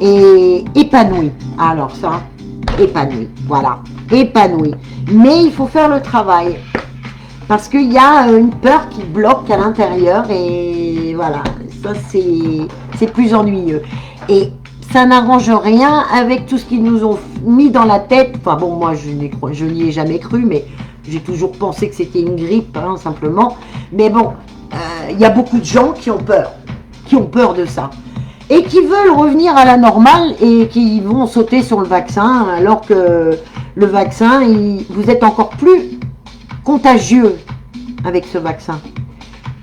et épanouie. Alors ça, épanoui, voilà, épanoui. Mais il faut faire le travail parce qu'il y a une peur qui bloque à l'intérieur et voilà, ça c'est plus ennuyeux et ça n'arrange rien avec tout ce qu'ils nous ont mis dans la tête. Enfin bon, moi je n'y ai jamais cru, mais j'ai toujours pensé que c'était une grippe, hein, simplement. Mais bon, il y a beaucoup de gens qui ont peur de ça. Et qui veulent revenir à la normale et qui vont sauter sur le vaccin, alors que le vaccin, vous êtes encore plus contagieux avec ce vaccin.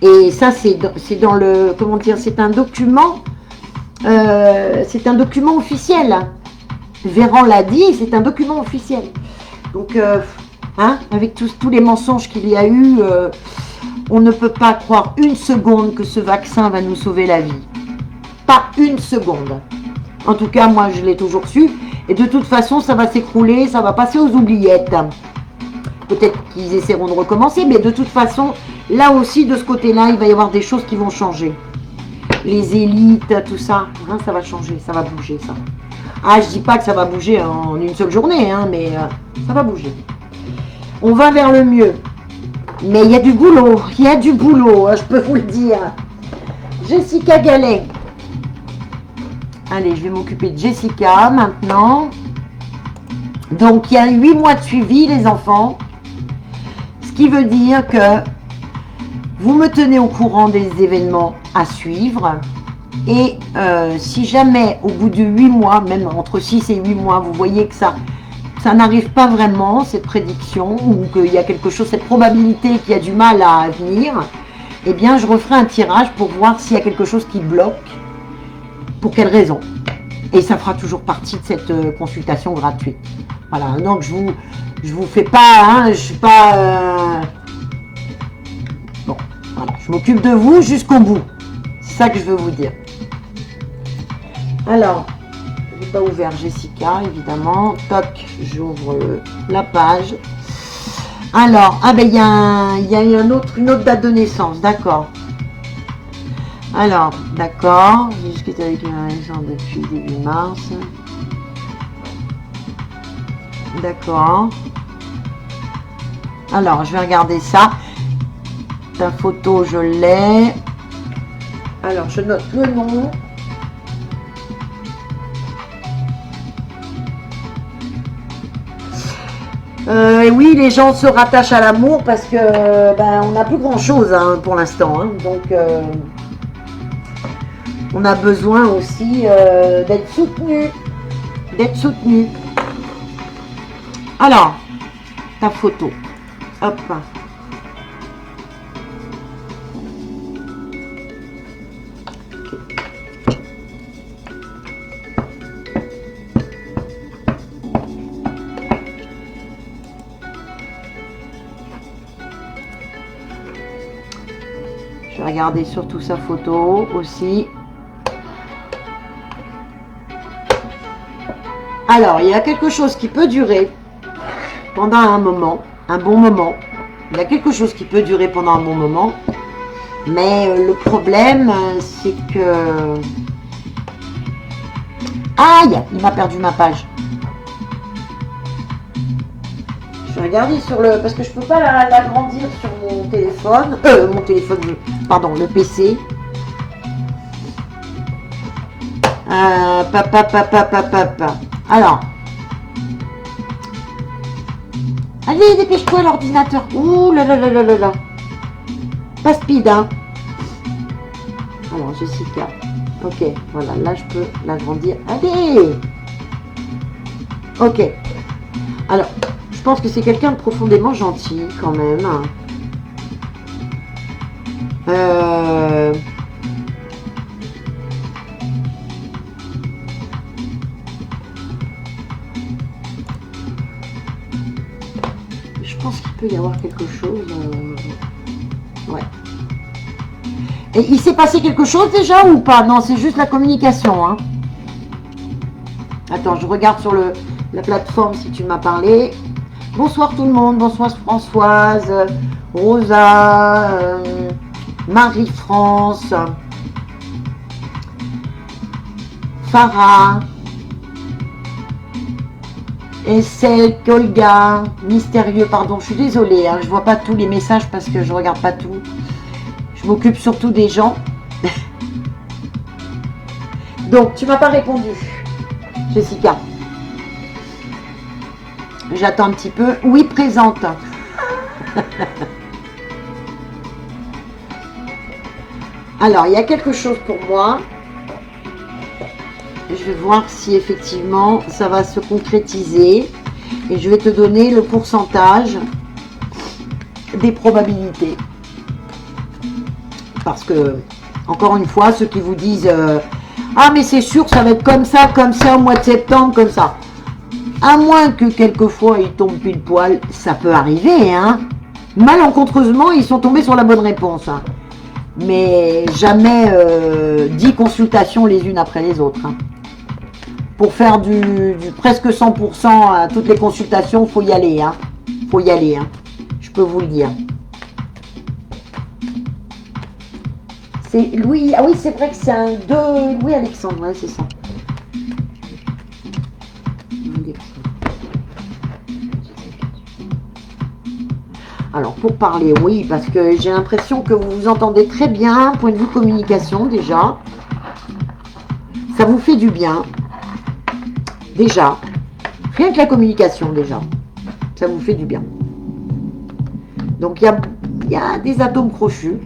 Et ça, c'est dans le, comment dire, c'est un document officiel. Véran l'a dit, c'est un document officiel. Donc, avec tous les mensonges qu'il y a eu, on ne peut pas croire une seconde que ce vaccin va nous sauver la vie. Pas une seconde. En tout cas, moi, je l'ai toujours su. Et de toute façon, ça va s'écrouler, ça va passer aux oubliettes. Peut-être qu'ils essaieront de recommencer, mais de toute façon, là aussi, de ce côté-là, il va y avoir des choses qui vont changer. Les élites, tout ça, hein, ça va changer, ça va bouger, ça. Ah, je dis pas que ça va bouger en une seule journée, hein, mais ça va bouger. On va vers le mieux. Mais il y a du boulot, je peux vous le dire. Jessica Gallet. Allez, je vais m'occuper de Jessica maintenant. Donc, il y a 8 mois de suivi, les enfants. Ce qui veut dire que vous me tenez au courant des événements à suivre. Et si jamais, au bout de 8 mois, même entre 6 et 8 mois, vous voyez que ça n'arrive pas vraiment, cette prédiction, ou qu'il y a quelque chose, cette probabilité qu'il y a du mal à venir, eh bien, je referai un tirage pour voir s'il y a quelque chose qui bloque. Pour quelle raison? Et ça fera toujours partie de cette consultation gratuite. Voilà, donc je vous fais pas, hein, je suis pas... Bon, voilà, je m'occupe de vous jusqu'au bout. C'est ça que je veux vous dire. Alors, je n'ai pas ouvert Jessica, évidemment. Toc, j'ouvre la page. Alors, ah ben il y a une autre date de naissance, d'accord. Alors, d'accord, j'ai discuté avec une naissance depuis début mars. D'accord. Alors, je vais regarder ça. Ta photo, je l'ai. Alors, je note le nom. Oui, les gens se rattachent à l'amour parce que ben, on n'a plus grand chose hein, pour l'instant. Hein. Donc, on a besoin aussi d'être soutenu. D'être soutenu. Alors, ta photo. Hop. Je vais regarder surtout sa photo aussi. Alors, il y a quelque chose qui peut durer pendant un moment, un bon moment. Il y a quelque chose qui peut durer pendant un bon moment. Mais le problème, c'est que... Aïe, il m'a perdu ma page. Je vais regarder sur le... Parce que je peux pas l'agrandir sur mon téléphone. Pardon, le PC. Alors. Allez, dépêche-toi l'ordinateur. Ouh là là là là là là. Pas speed, hein. Alors, Jessica. Ok, voilà, là je peux l'agrandir. Allez. Ok. Alors, je pense que c'est quelqu'un de profondément gentil quand même. Je pense qu'il peut y avoir quelque chose. Ouais. Et il s'est passé quelque chose déjà ou pas? Non, c'est juste la communication. Hein. Attends, je regarde sur la plateforme si tu m'as parlé. Bonsoir tout le monde. Bonsoir Françoise, Rosa, Marie-France, Farah, Essel, Olga, Mystérieux, pardon, je suis désolée, hein, je vois pas tous les messages parce que je regarde pas tout. Je m'occupe surtout des gens. Donc, tu m'as pas répondu, Jessica. J'attends un petit peu. Oui, présente. Alors, il y a quelque chose pour moi. Je vais voir si effectivement ça va se concrétiser. Et je vais te donner le pourcentage des probabilités. Parce que, encore une fois, ceux qui vous disent ah mais c'est sûr ça va être comme ça au mois de septembre, comme ça. À moins que quelquefois ils tombent pile poil, ça peut arriver, hein. Malencontreusement, ils sont tombés sur la bonne réponse. Hein. Mais jamais 10 consultations les unes après les autres. Hein. Pour faire du presque 100% à toutes les consultations, faut y aller. Hein. Faut y aller, hein. Je peux vous le dire. C'est Louis, ah oui, c'est vrai que c'est un 2 Louis Alexandre, ouais, c'est ça. Alors, pour parler, oui, parce que j'ai l'impression que vous vous entendez très bien, point de vue communication, déjà. Ça vous fait du bien. Déjà. Rien que la communication, déjà. Ça vous fait du bien. Donc, il y a des atomes crochus.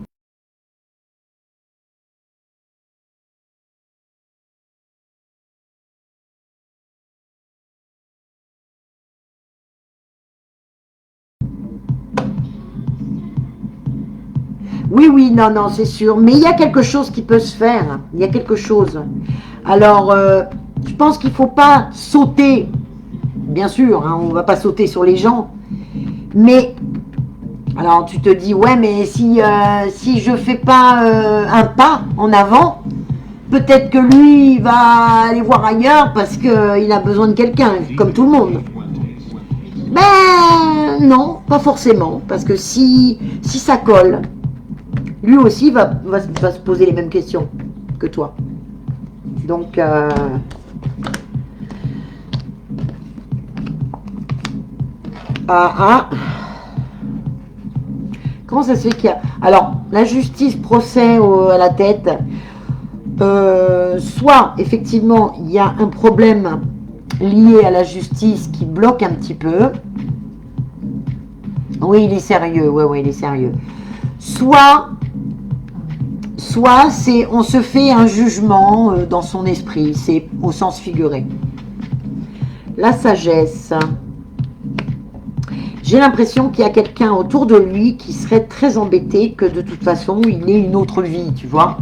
Oui, oui, non, non, c'est sûr. Mais il y a quelque chose qui peut se faire. Il y a quelque chose. Alors, je pense qu'il ne faut pas sauter. Bien sûr, hein, on ne va pas sauter sur les gens. Mais, alors tu te dis, ouais, mais si je ne fais pas un pas en avant, peut-être que lui, il va aller voir ailleurs parce qu'il a besoin de quelqu'un, comme tout le monde. Ben non, pas forcément, parce que si ça colle, lui aussi va se poser les mêmes questions que toi. Donc, comment ça se fait qu'il y a... Alors, la justice procès à la tête, soit effectivement il y a un problème lié à la justice qui bloque un petit peu. Oui, il est sérieux, ouais, il est sérieux. Soit c'est on se fait un jugement dans son esprit, c'est au sens figuré. La sagesse. J'ai l'impression qu'il y a quelqu'un autour de lui qui serait très embêté que de toute façon il ait une autre vie, tu vois.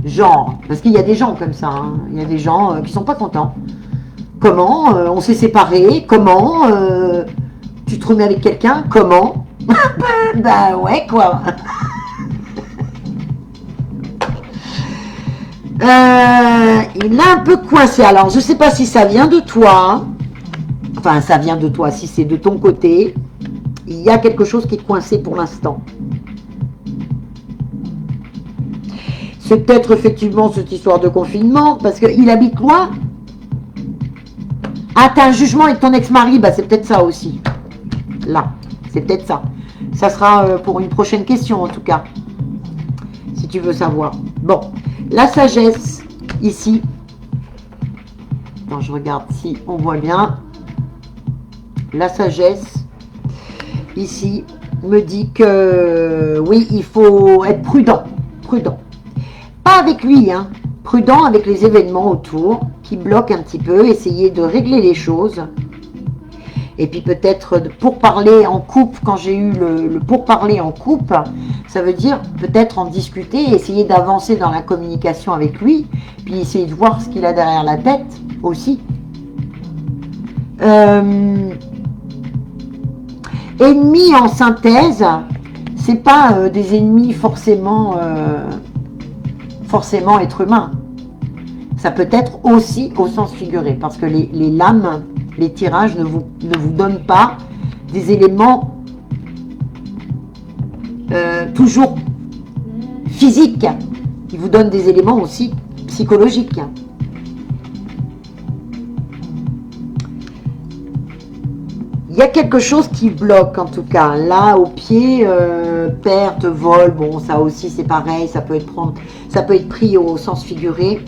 Genre, parce qu'il y a des gens comme ça, hein. Il y a des gens qui sont pas contents. Comment on s'est séparés? Comment tu te remets avec quelqu'un? Comment? Bah ouais, quoi. Il est un peu coincé. Alors, je sais pas si ça vient de toi. Enfin, ça vient de toi. Si c'est de ton côté, il y a quelque chose qui est coincé pour l'instant. C'est peut-être effectivement cette histoire de confinement, parce qu'il habite loin. Ah, t'as un jugement avec ton ex-mari, bah c'est peut-être ça aussi. Là, c'est peut-être ça. Ça sera pour une prochaine question en tout cas, si tu veux savoir. Bon, la sagesse, ici. Attends, je regarde si on voit bien. La sagesse, ici, me dit que oui, il faut être prudent. Prudent. Pas avec lui, hein. Prudent avec les événements autour qui bloquent un petit peu, essayer de régler les choses. Et puis peut-être pour parler en couple, quand j'ai eu le pourparler en couple, ça veut dire peut-être en discuter, essayer d'avancer dans la communication avec lui, puis essayer de voir ce qu'il a derrière la tête aussi. Ennemis en synthèse, c'est pas des ennemis forcément être humains. Ça peut être aussi au sens figuré, parce que les lames, les tirages ne vous donnent pas des éléments toujours physiques, ils vous donnent des éléments aussi psychologiques. Il y a quelque chose qui bloque en tout cas. Là, au pied, perte, vol, bon, ça aussi c'est pareil, ça peut être pris au sens figuré.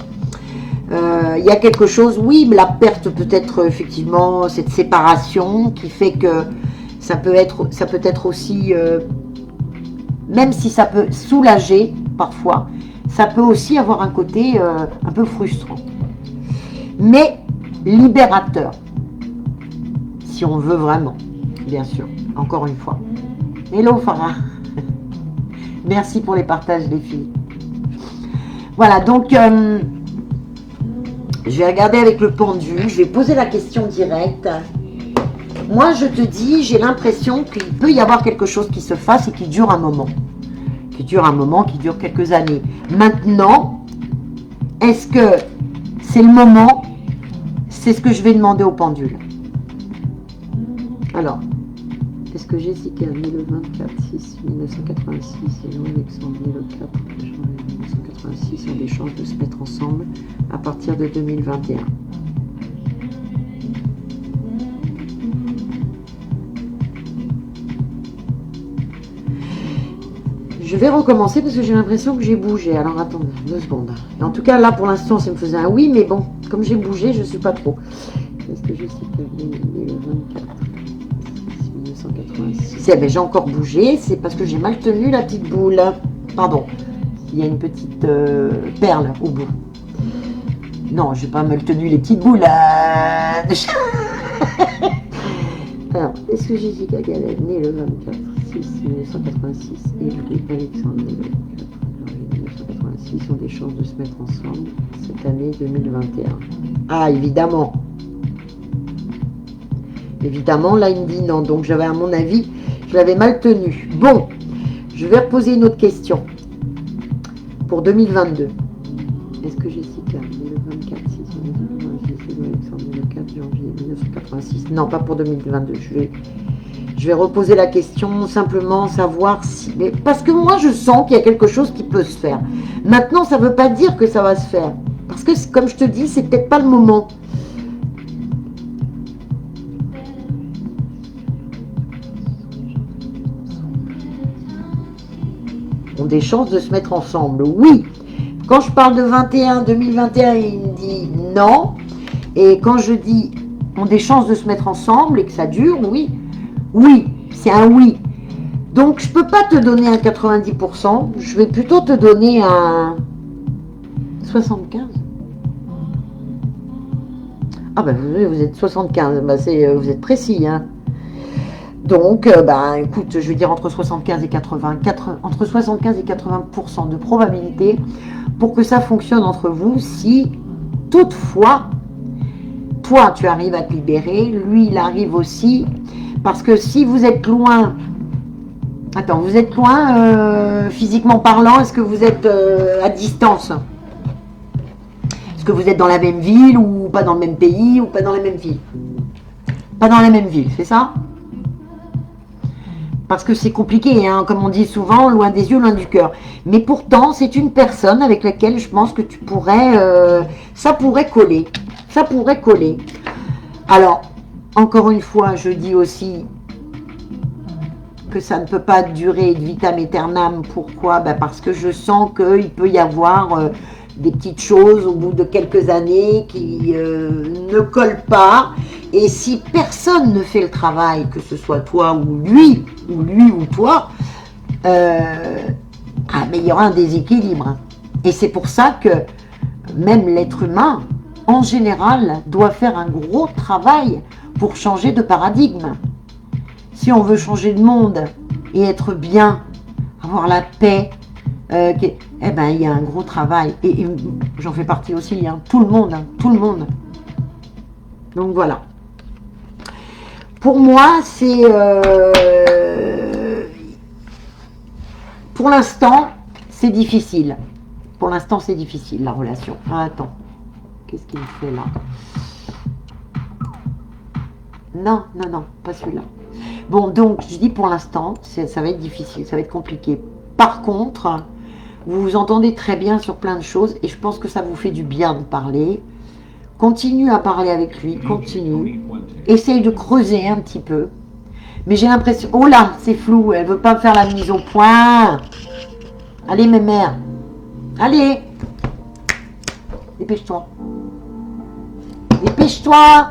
Il y a quelque chose, oui, la perte peut-être effectivement, cette séparation qui fait que ça peut être aussi, même si ça peut soulager parfois, ça peut aussi avoir un côté un peu frustrant. Mais libérateur. Si on veut vraiment, bien sûr, encore une fois. Hello Farah. Merci pour les partages les filles. Voilà, donc je vais regarder avec le pendule, je vais poser la question directe. Moi je te dis, j'ai l'impression qu'il peut y avoir quelque chose qui se fasse et qui dure un moment. Qui dure quelques années. Maintenant, est-ce que c'est le moment? C'est ce que je vais demander au pendule. Alors, est-ce que Jessica, née le 24/6/1986 et Jean-Alexandre, né le 4/1986, ont des chances de se mettre ensemble à partir de 2021? Je vais recommencer parce que j'ai l'impression que j'ai bougé. Alors attendez, 2 secondes. Et en tout cas, là pour l'instant, ça me faisait un oui, mais bon, comme j'ai bougé, je ne suis pas trop. Est-ce que Jessica, née le 24 1986. Eh ben, j'ai encore bougé, c'est parce que j'ai mal tenu la petite boule. Pardon, il y a une petite perle au bout. Non, je n'ai pas mal tenu les petites boules. Alors, est-ce que Jessica Gallet, née le 24/6/1986 et Louis-Alexandre, né le 4/1986, ont des chances de se mettre ensemble cette année 2021? Ah, évidemment. Évidemment, là, il me dit non. Donc, j'avais, à mon avis, je l'avais mal tenu. Bon, je vais reposer une autre question. Pour 2022. Est-ce que Jessica janvier 1986. Non, pas pour 2022. Je vais reposer la question, simplement savoir si... Mais parce que moi, je sens qu'il y a quelque chose qui peut se faire. Maintenant, ça ne veut pas dire que ça va se faire. Parce que, comme je te dis, c'est peut-être pas le moment. Ont des chances de se mettre ensemble. Oui. Quand je parle de 2021, il me dit non. Et quand je dis ont des chances de se mettre ensemble et que ça dure, oui. Oui, c'est un oui. Donc, je ne peux pas te donner un 90%. Je vais plutôt te donner un 75. Ah ben, vous êtes 75. Ben, vous êtes précis, hein. Donc, écoute, je vais dire entre 75 et 80, entre 75 et 80% de probabilité pour que ça fonctionne entre vous si, toutefois, toi, tu arrives à te libérer, lui, il arrive aussi, parce que si vous êtes loin, attends, vous êtes loin, physiquement parlant, est-ce que vous êtes à distance? Est-ce que vous êtes dans la même ville, ou pas dans le même pays, ou pas dans la même ville? Pas dans la même ville, c'est ça? Parce que c'est compliqué, hein, comme on dit souvent, loin des yeux, loin du cœur. Mais pourtant, c'est une personne avec laquelle je pense que tu pourrais... ça pourrait coller. Ça pourrait coller. Alors, encore une fois, je dis aussi que ça ne peut pas durer de vitam aeternam. Pourquoi? Parce que je sens qu'il peut y avoir des petites choses au bout de quelques années qui ne collent pas. Et si personne ne fait le travail, que ce soit toi ou lui ou toi, mais il y aura un déséquilibre. Et c'est pour ça que même l'être humain, en général, doit faire un gros travail pour changer de paradigme. Si on veut changer de monde et être bien, avoir la paix, il y a un gros travail. Et j'en fais partie aussi, hein, tout le monde. Donc voilà. Pour moi, c'est... pour l'instant, c'est difficile. Pour l'instant, c'est difficile, la relation. Ah, attends. Qu'est-ce qu'il fait là? Non, pas celui-là. Bon, donc, je dis pour l'instant, ça va être difficile, ça va être compliqué. Par contre, vous vous entendez très bien sur plein de choses et je pense que ça vous fait du bien de parler. Continue à parler avec lui, continue. Essaye de creuser un petit peu. Mais j'ai l'impression... Oh là, c'est flou, elle veut pas me faire la mise au point. Allez, mes mères. Allez. Dépêche-toi. Dépêche-toi.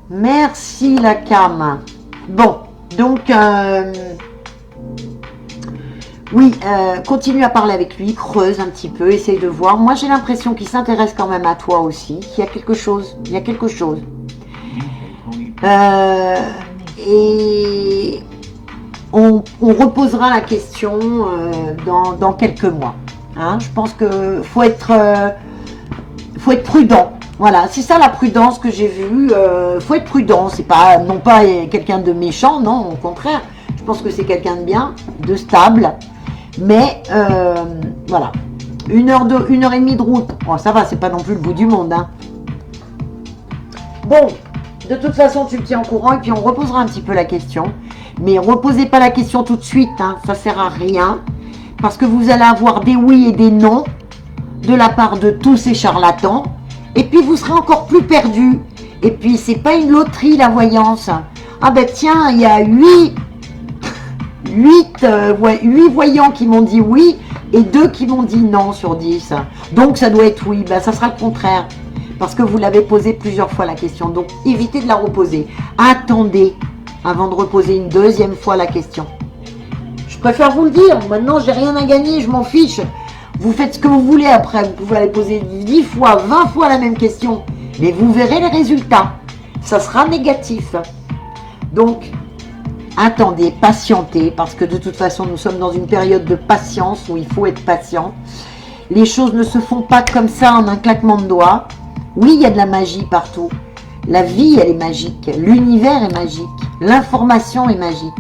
Merci, la cam. Bon, donc... oui, continue à parler avec lui, creuse un petit peu, essaye de voir. Moi, j'ai l'impression qu'il s'intéresse quand même à toi aussi, qu'il y a quelque chose, et on reposera la question dans quelques mois. Hein. Je pense que faut être prudent. Voilà, c'est ça la prudence que j'ai vue. Faut être prudent, c'est pas non pas quelqu'un de méchant, non, au contraire. Je pense que c'est quelqu'un de bien, de stable. Mais voilà, 1h30 de route, oh, ça va, c'est pas non plus le bout du monde, hein. Bon, de toute façon, tu me tiens au courant et puis on reposera un petit peu la question. Mais reposez pas la question tout de suite, hein, ça sert à rien. Parce que vous allez avoir des oui et des non de la part de tous ces charlatans. Et puis vous serez encore plus perdu. Et puis c'est pas une loterie la voyance. Ah ben tiens, il y a 8 voyants qui m'ont dit oui et 2 qui m'ont dit non sur 10. Donc ça doit être oui. Ben, ça sera le contraire. Parce que vous l'avez posé plusieurs fois la question. Donc évitez de la reposer. Attendez avant de reposer une deuxième fois la question. Je préfère vous le dire. Maintenant, j'ai rien à gagner. Je m'en fiche. Vous faites ce que vous voulez après. Vous pouvez aller poser 10 fois, 20 fois la même question. Mais vous verrez les résultats. Ça sera négatif. Donc, attendez, patientez, parce que de toute façon, nous sommes dans une période de patience où il faut être patient. Les choses ne se font pas comme ça en un claquement de doigts. Oui, il y a de la magie partout. La vie, elle est magique. L'univers est magique. L'information est magique.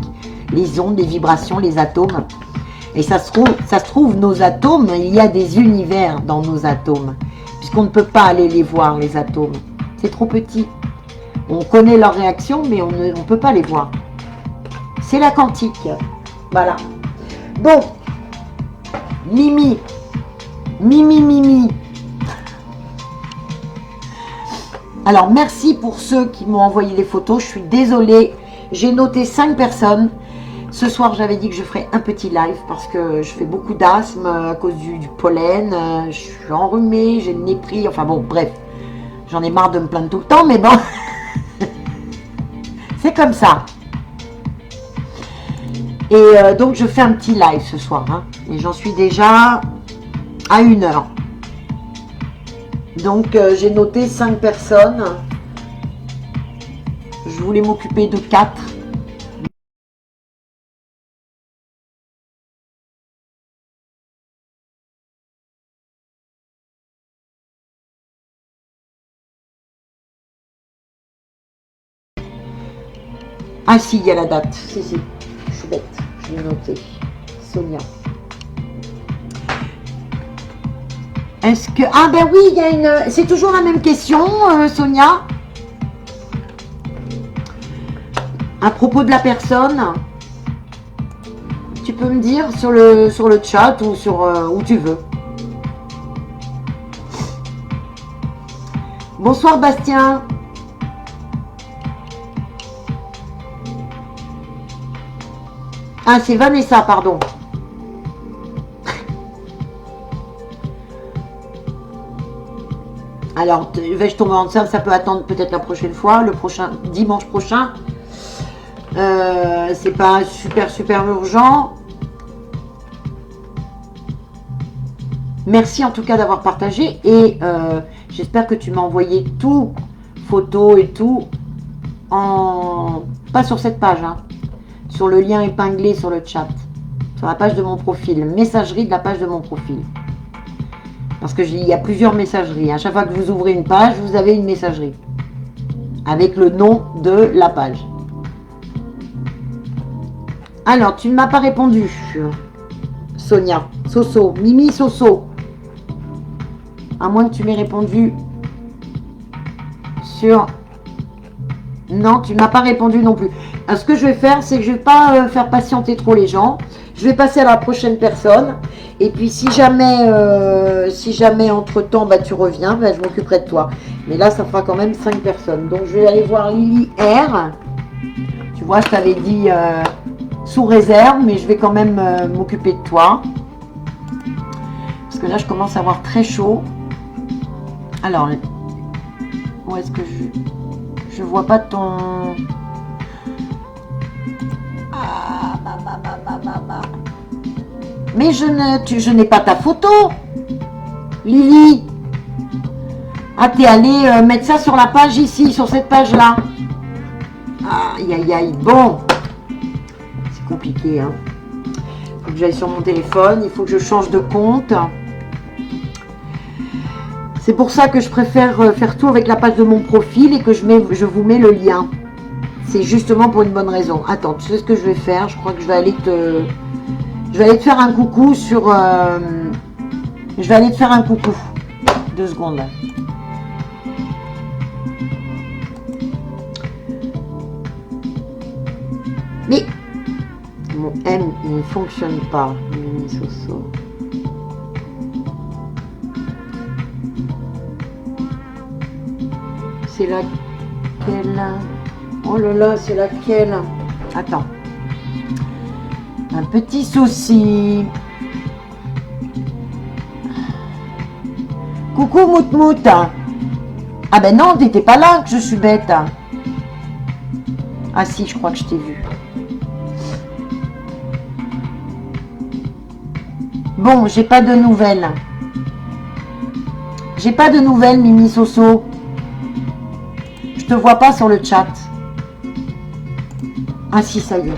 Les ondes, les vibrations, les atomes. Et ça se trouve, nos atomes, il y a des univers dans nos atomes. Puisqu'on ne peut pas aller les voir, les atomes. C'est trop petit. On connaît leurs réactions, mais on ne peut pas les voir. C'est la quantique. Voilà. Bon. Mimi. Mimi. Alors, merci pour ceux qui m'ont envoyé les photos. Je suis désolée. J'ai noté 5 personnes. Ce soir, j'avais dit que je ferais un petit live parce que je fais beaucoup d'asthme à cause du pollen. Je suis enrhumée, j'ai le nez pris. Enfin bon, bref. J'en ai marre de me plaindre tout le temps, mais bon. C'est comme ça. Et donc, je fais un petit live ce soir. Hein, et j'en suis déjà à 1 heure. Donc, j'ai noté 5 personnes. Je voulais m'occuper de 4. Ah si, il y a la date. Si, je suis bête. Je l'ai noté. Sonia. Est-ce que... Ah ben oui, il y a une... C'est toujours la même question, Sonia. À propos de la personne, tu peux me dire sur le chat ou sur où tu veux. Bonsoir Bastien. Ah, c'est Vanessa, pardon. Alors, vais-je tomber enceinte? Ça peut attendre peut-être la prochaine fois, le prochain dimanche prochain. C'est pas super urgent. Merci en tout cas d'avoir partagé et j'espère que tu m'as envoyé tout, photos et tout, pas sur cette page, hein, sur le lien épinglé sur le chat, sur la page de mon profil, messagerie de la page de mon profil. Parce que il y a plusieurs messageries. À chaque fois que vous ouvrez une page, vous avez une messagerie avec le nom de la page. Alors, tu ne m'as pas répondu, Sonia. Soso, Mimi Soso. À moins que tu m'aies répondu sur... Non, tu ne m'as pas répondu non plus. Alors, ce que je vais faire, c'est que je ne vais pas faire patienter trop les gens. Je vais passer à la prochaine personne. Et puis, si jamais entre-temps, bah, tu reviens, bah, je m'occuperai de toi. Mais là, ça fera quand même 5 personnes. Donc, je vais aller voir Lily R. Tu vois, je t'avais dit sous réserve, mais je vais quand même m'occuper de toi. Parce que là, je commence à avoir très chaud. Alors, où est-ce que je vois pas ton... Ah, bah. Mais je n'ai pas ta photo, Lily. Ah, t'es allé mettre ça sur la page ici, sur cette page-là. Aïe. Bon, c'est compliqué, hein. Faut que j'aille sur mon téléphone, il faut que je change de compte. C'est pour ça que je préfère faire tout avec la page de mon profil et que je vous mets le lien. C'est justement pour une bonne raison. Attends, tu sais ce que je vais faire? Je crois que je vais aller te faire un coucou sur... je vais aller te faire un coucou. 2 secondes. Mais mon M, il ne fonctionne pas. C'est laquelle? Oh là là, c'est laquelle? Attends. Un petit souci. Coucou Moutmout. Ah ben non, t'étais pas là, que je suis bête. Ah si, je crois que je t'ai vu. Bon, j'ai pas de nouvelles. J'ai pas de nouvelles, Mimi Soso. Je te vois pas sur le chat. Ah si, ça y est.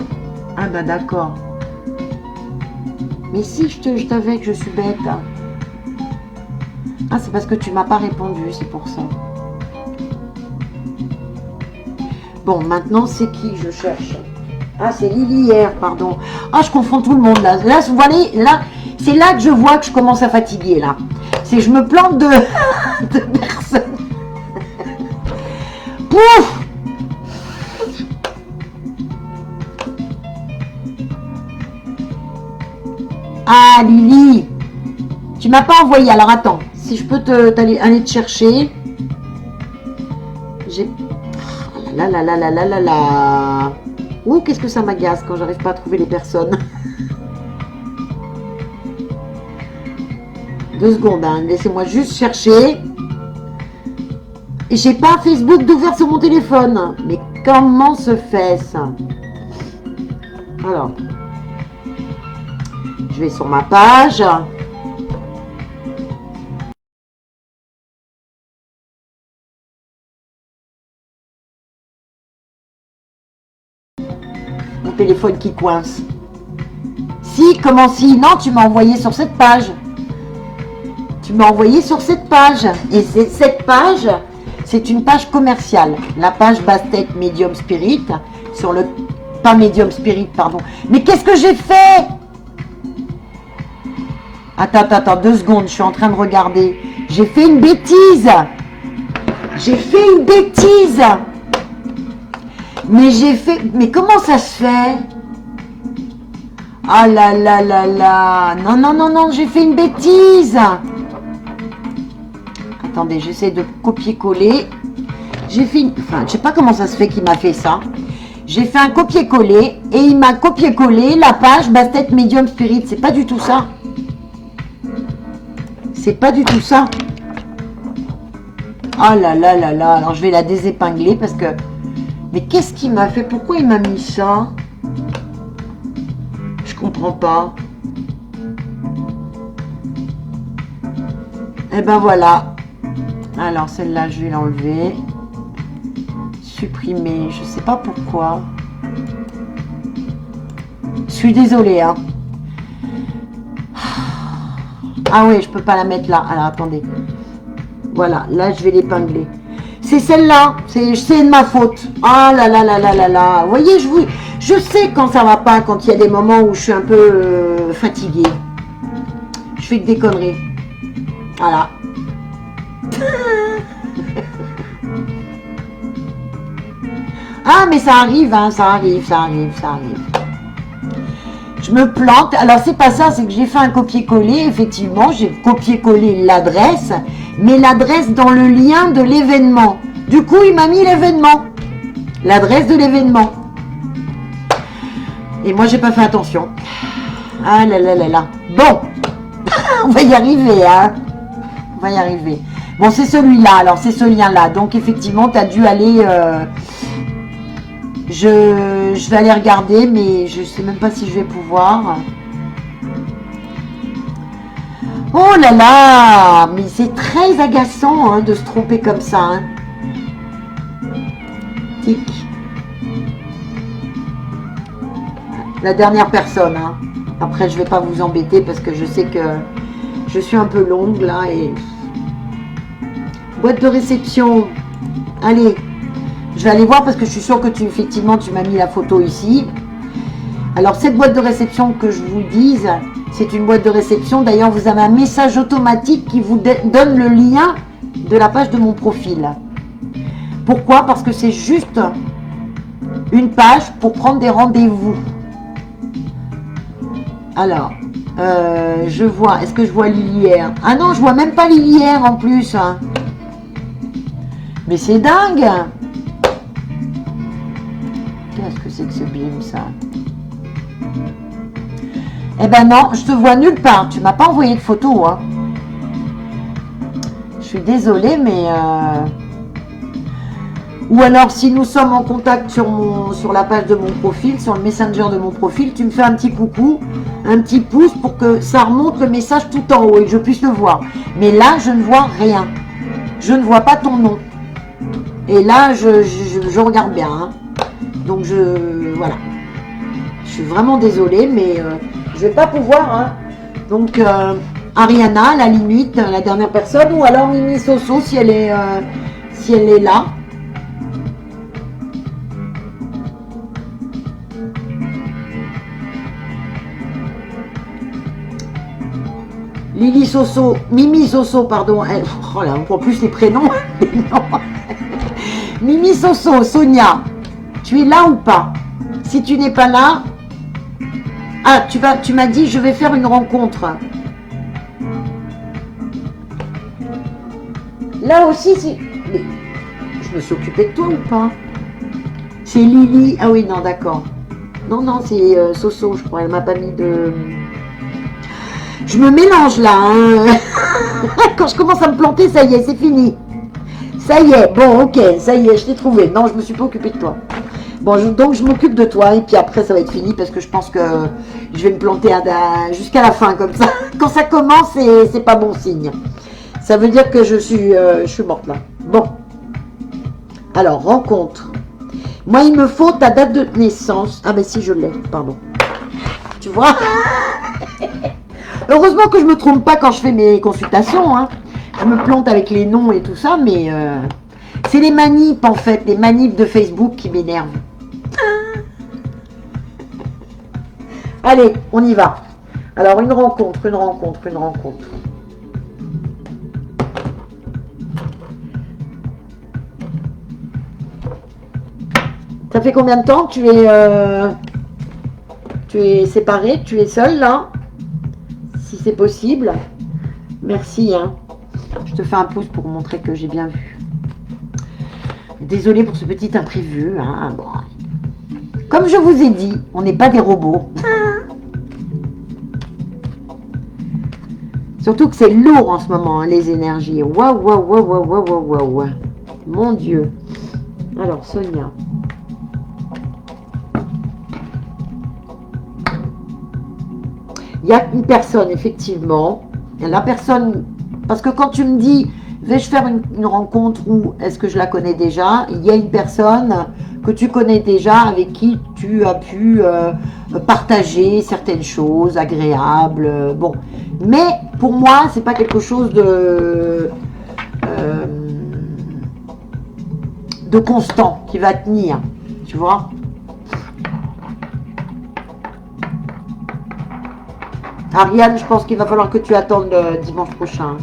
Ah bah d'accord. Mais si, je t'avais que je suis bête. Ah, c'est parce que tu m'as pas répondu, c'est pour ça. Bon, maintenant, c'est qui je cherche? Ah, c'est Lily hier, pardon. Ah, je confonds tout le monde là. Là, vous voyez, là, c'est là que je vois que je commence à fatiguer là. C'est que je me plante de, de personnes. Pouf! Ah, Lily, tu m'as pas envoyé. Alors attends, si je peux aller te chercher. J'ai. Oh là là là là là là là. Ouh, qu'est-ce que ça m'agace quand j'arrive pas à trouver les personnes. 2 secondes, hein. Laissez-moi juste chercher. Et j'ai pas Facebook d'ouvert sur mon téléphone. Mais comment se fait ça? Alors, je vais sur ma page. Mon téléphone qui coince. Si, comment si? Non, tu m'as envoyé sur cette page. Tu m'as envoyé sur cette page. Et cette page, c'est une page commerciale. La page Bastet Medium Spirit. Sur le... Pas Medium Spirit, pardon. Mais qu'est-ce que j'ai fait? Attends, 2 secondes. Je suis en train de regarder. J'ai fait une bêtise. J'ai fait une bêtise. Mais j'ai fait... Mais comment ça se fait? Ah là là là là. Non, non, non, non. J'ai fait une bêtise. Attendez, j'essaie de copier-coller. J'ai fait... Enfin, je sais pas comment ça se fait qu'il m'a fait ça. J'ai fait un copier-coller et il m'a copié-collé la page Bastet Medium Spirit. C'est pas du tout ça. C'est pas du tout ça. Oh là là là là. Alors, je vais la désépingler parce que... Mais qu'est-ce qu'il m'a fait? Pourquoi il m'a mis ça? Je comprends pas. Et ben voilà. Alors, celle-là, je vais l'enlever. Supprimer. Je sais pas pourquoi. Je suis désolée, hein. Ah oui, je peux pas la mettre là. Alors, attendez. Voilà, là, je vais l'épingler. C'est celle-là. C'est de ma faute. Ah là là là là là là. Vous voyez, je sais quand ça va pas, quand il y a des moments où je suis un peu fatiguée. Je fais que des conneries. Voilà. Ah, mais ça arrive, hein, ça arrive. Je me plante. Alors, c'est pas ça, c'est que j'ai fait un copier-coller. Effectivement, j'ai copié-collé l'adresse, mais l'adresse dans le lien de l'événement. Du coup, il m'a mis l'événement. L'adresse de l'événement. Et moi, j'ai pas fait attention. Ah là là là là. Bon. On va y arriver, hein. On va y arriver. Bon, c'est celui-là. Alors, c'est ce lien-là. Donc, effectivement, tu as dû aller... Je vais aller regarder, mais je sais même pas si je vais pouvoir. Oh là là. Mais c'est très agaçant, hein, de se tromper comme ça, hein. Tic. La dernière personne, hein. Après, je vais pas vous embêter parce que je sais que je suis un peu longue là et... Boîte de réception. Allez, je vais aller voir parce que je suis sûre que effectivement, tu m'as mis la photo ici. Alors, cette boîte de réception, que je vous dise, c'est une boîte de réception. D'ailleurs, vous avez un message automatique qui vous donne le lien de la page de mon profil. Pourquoi? Parce que c'est juste une page pour prendre des rendez-vous. Alors, je vois, est-ce que je vois Lilière? Ah non, je vois même pas Lilière en plus, hein. Mais c'est dingue. Qu'est-ce que c'est que ce bim, ça? Eh ben non, je te vois nulle part. Tu m'as pas envoyé de photo, hein. Je suis désolée, mais... Ou alors, si nous sommes en contact sur la page de mon profil, sur le messenger de mon profil, tu me fais un petit coucou, un petit pouce pour que ça remonte le message tout en haut et que je puisse le voir. Mais là, je ne vois rien. Je ne vois pas ton nom. Et là, je regarde bien, hein. Donc, voilà. Je suis vraiment désolée, mais je vais pas pouvoir, hein. Donc, Ariana, à la limite, la dernière personne, ou alors Mimi Soso, si elle est là. Lily Soso, Mimi Soso, pardon. Oh là, en plus les prénoms. Les noms. Mimi Soso, Sonia, tu es là ou pas? Si tu n'es pas là, ah, tu m'as dit je vais faire une rencontre. Là aussi, je me suis occupée de toi ou pas? C'est Lily. Ah oui, non, d'accord. Non, non, c'est Soso, je crois. Elle m'a pas mis de... Je me mélange là. Hein. Quand je commence à me planter, ça y est, c'est fini. Ça y est, bon, ok, ça y est, je t'ai trouvé. Non, je me suis pas occupée de toi. Bon, donc je m'occupe de toi et puis après ça va être fini parce que je pense que je vais me planter jusqu'à la fin comme ça. Quand ça commence, c'est pas bon signe. Ça veut dire que je suis morte là. Bon. Alors, rencontre. Moi, il me faut ta date de naissance. Ah ben si, je l'ai, pardon. Tu vois? Heureusement que je me trompe pas quand je fais mes consultations. Hein. Je me plante avec les noms et tout ça, mais c'est les manips en fait, les manips de Facebook qui m'énervent. Allez, on y va. Alors, une rencontre. Ça fait combien de temps que tu es séparé, tu es seul là? Si c'est possible. Merci. Hein. Je te fais un pouce pour montrer que j'ai bien vu. Désolée pour ce petit imprévu. Hein. Bon. Comme je vous ai dit, on n'est pas des robots. Surtout que c'est lourd en ce moment, hein, les énergies. Waouh, waouh, waouh, waouh, waouh, waouh, waouh. Mon Dieu. Alors, Sonia. Il y a une personne, effectivement. La personne, parce que quand tu me dis, vais-je faire une rencontre ou est-ce que je la connais déjà, il y a une personne que tu connais déjà avec qui tu as pu partager certaines choses agréables. Bon, mais pour moi, c'est pas quelque chose de constant qui va tenir, tu vois. Ariane, je pense qu'il va falloir que tu attendes le dimanche prochain.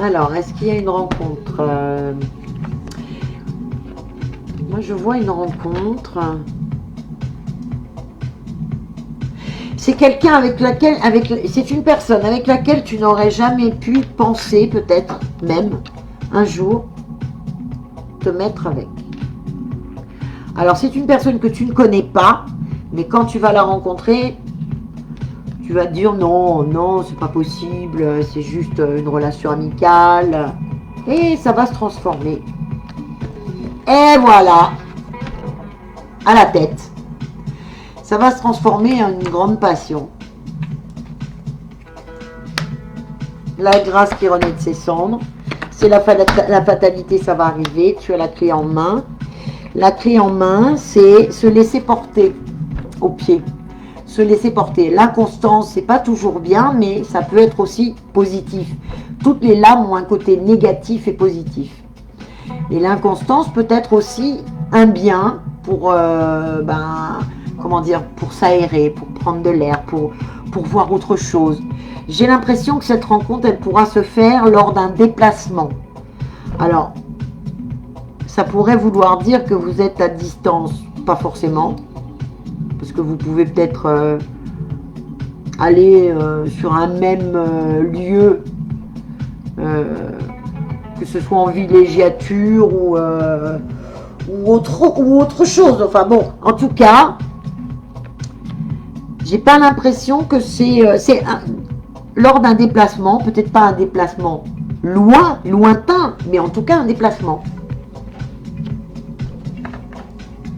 Alors, est-ce qu'il y a une rencontre Moi, je vois une rencontre. C'est quelqu'un avec laquelle... c'est une personne avec laquelle tu n'aurais jamais pu penser, peut-être, même... un jour, te mettre avec. Alors, c'est une personne que tu ne connais pas, mais quand tu vas la rencontrer, tu vas te dire non, non, c'est pas possible, c'est juste une relation amicale. Et ça va se transformer. Et voilà, à la tête. Ça va se transformer en une grande passion. La grâce qui renaît de ses cendres. C'est la fatalité, ça va arriver. Tu as la clé en main. La clé en main, c'est se laisser porter au pied. Se laisser porter. L'inconstance, c'est pas toujours bien, mais ça peut être aussi positif. Toutes les lames ont un côté négatif et positif. Et l'inconstance peut être aussi un bien pour, comment dire, pour s'aérer, pour prendre de l'air, pour voir autre chose. J'ai l'impression que cette rencontre, elle pourra se faire lors d'un déplacement. Alors, ça pourrait vouloir dire que vous êtes à distance, pas forcément, parce que vous pouvez peut-être aller sur un même lieu, que ce soit en villégiature ou autre chose. Enfin bon, en tout cas, j'ai pas l'impression que c'est lors d'un déplacement, peut-être pas un déplacement lointain, mais en tout cas un déplacement.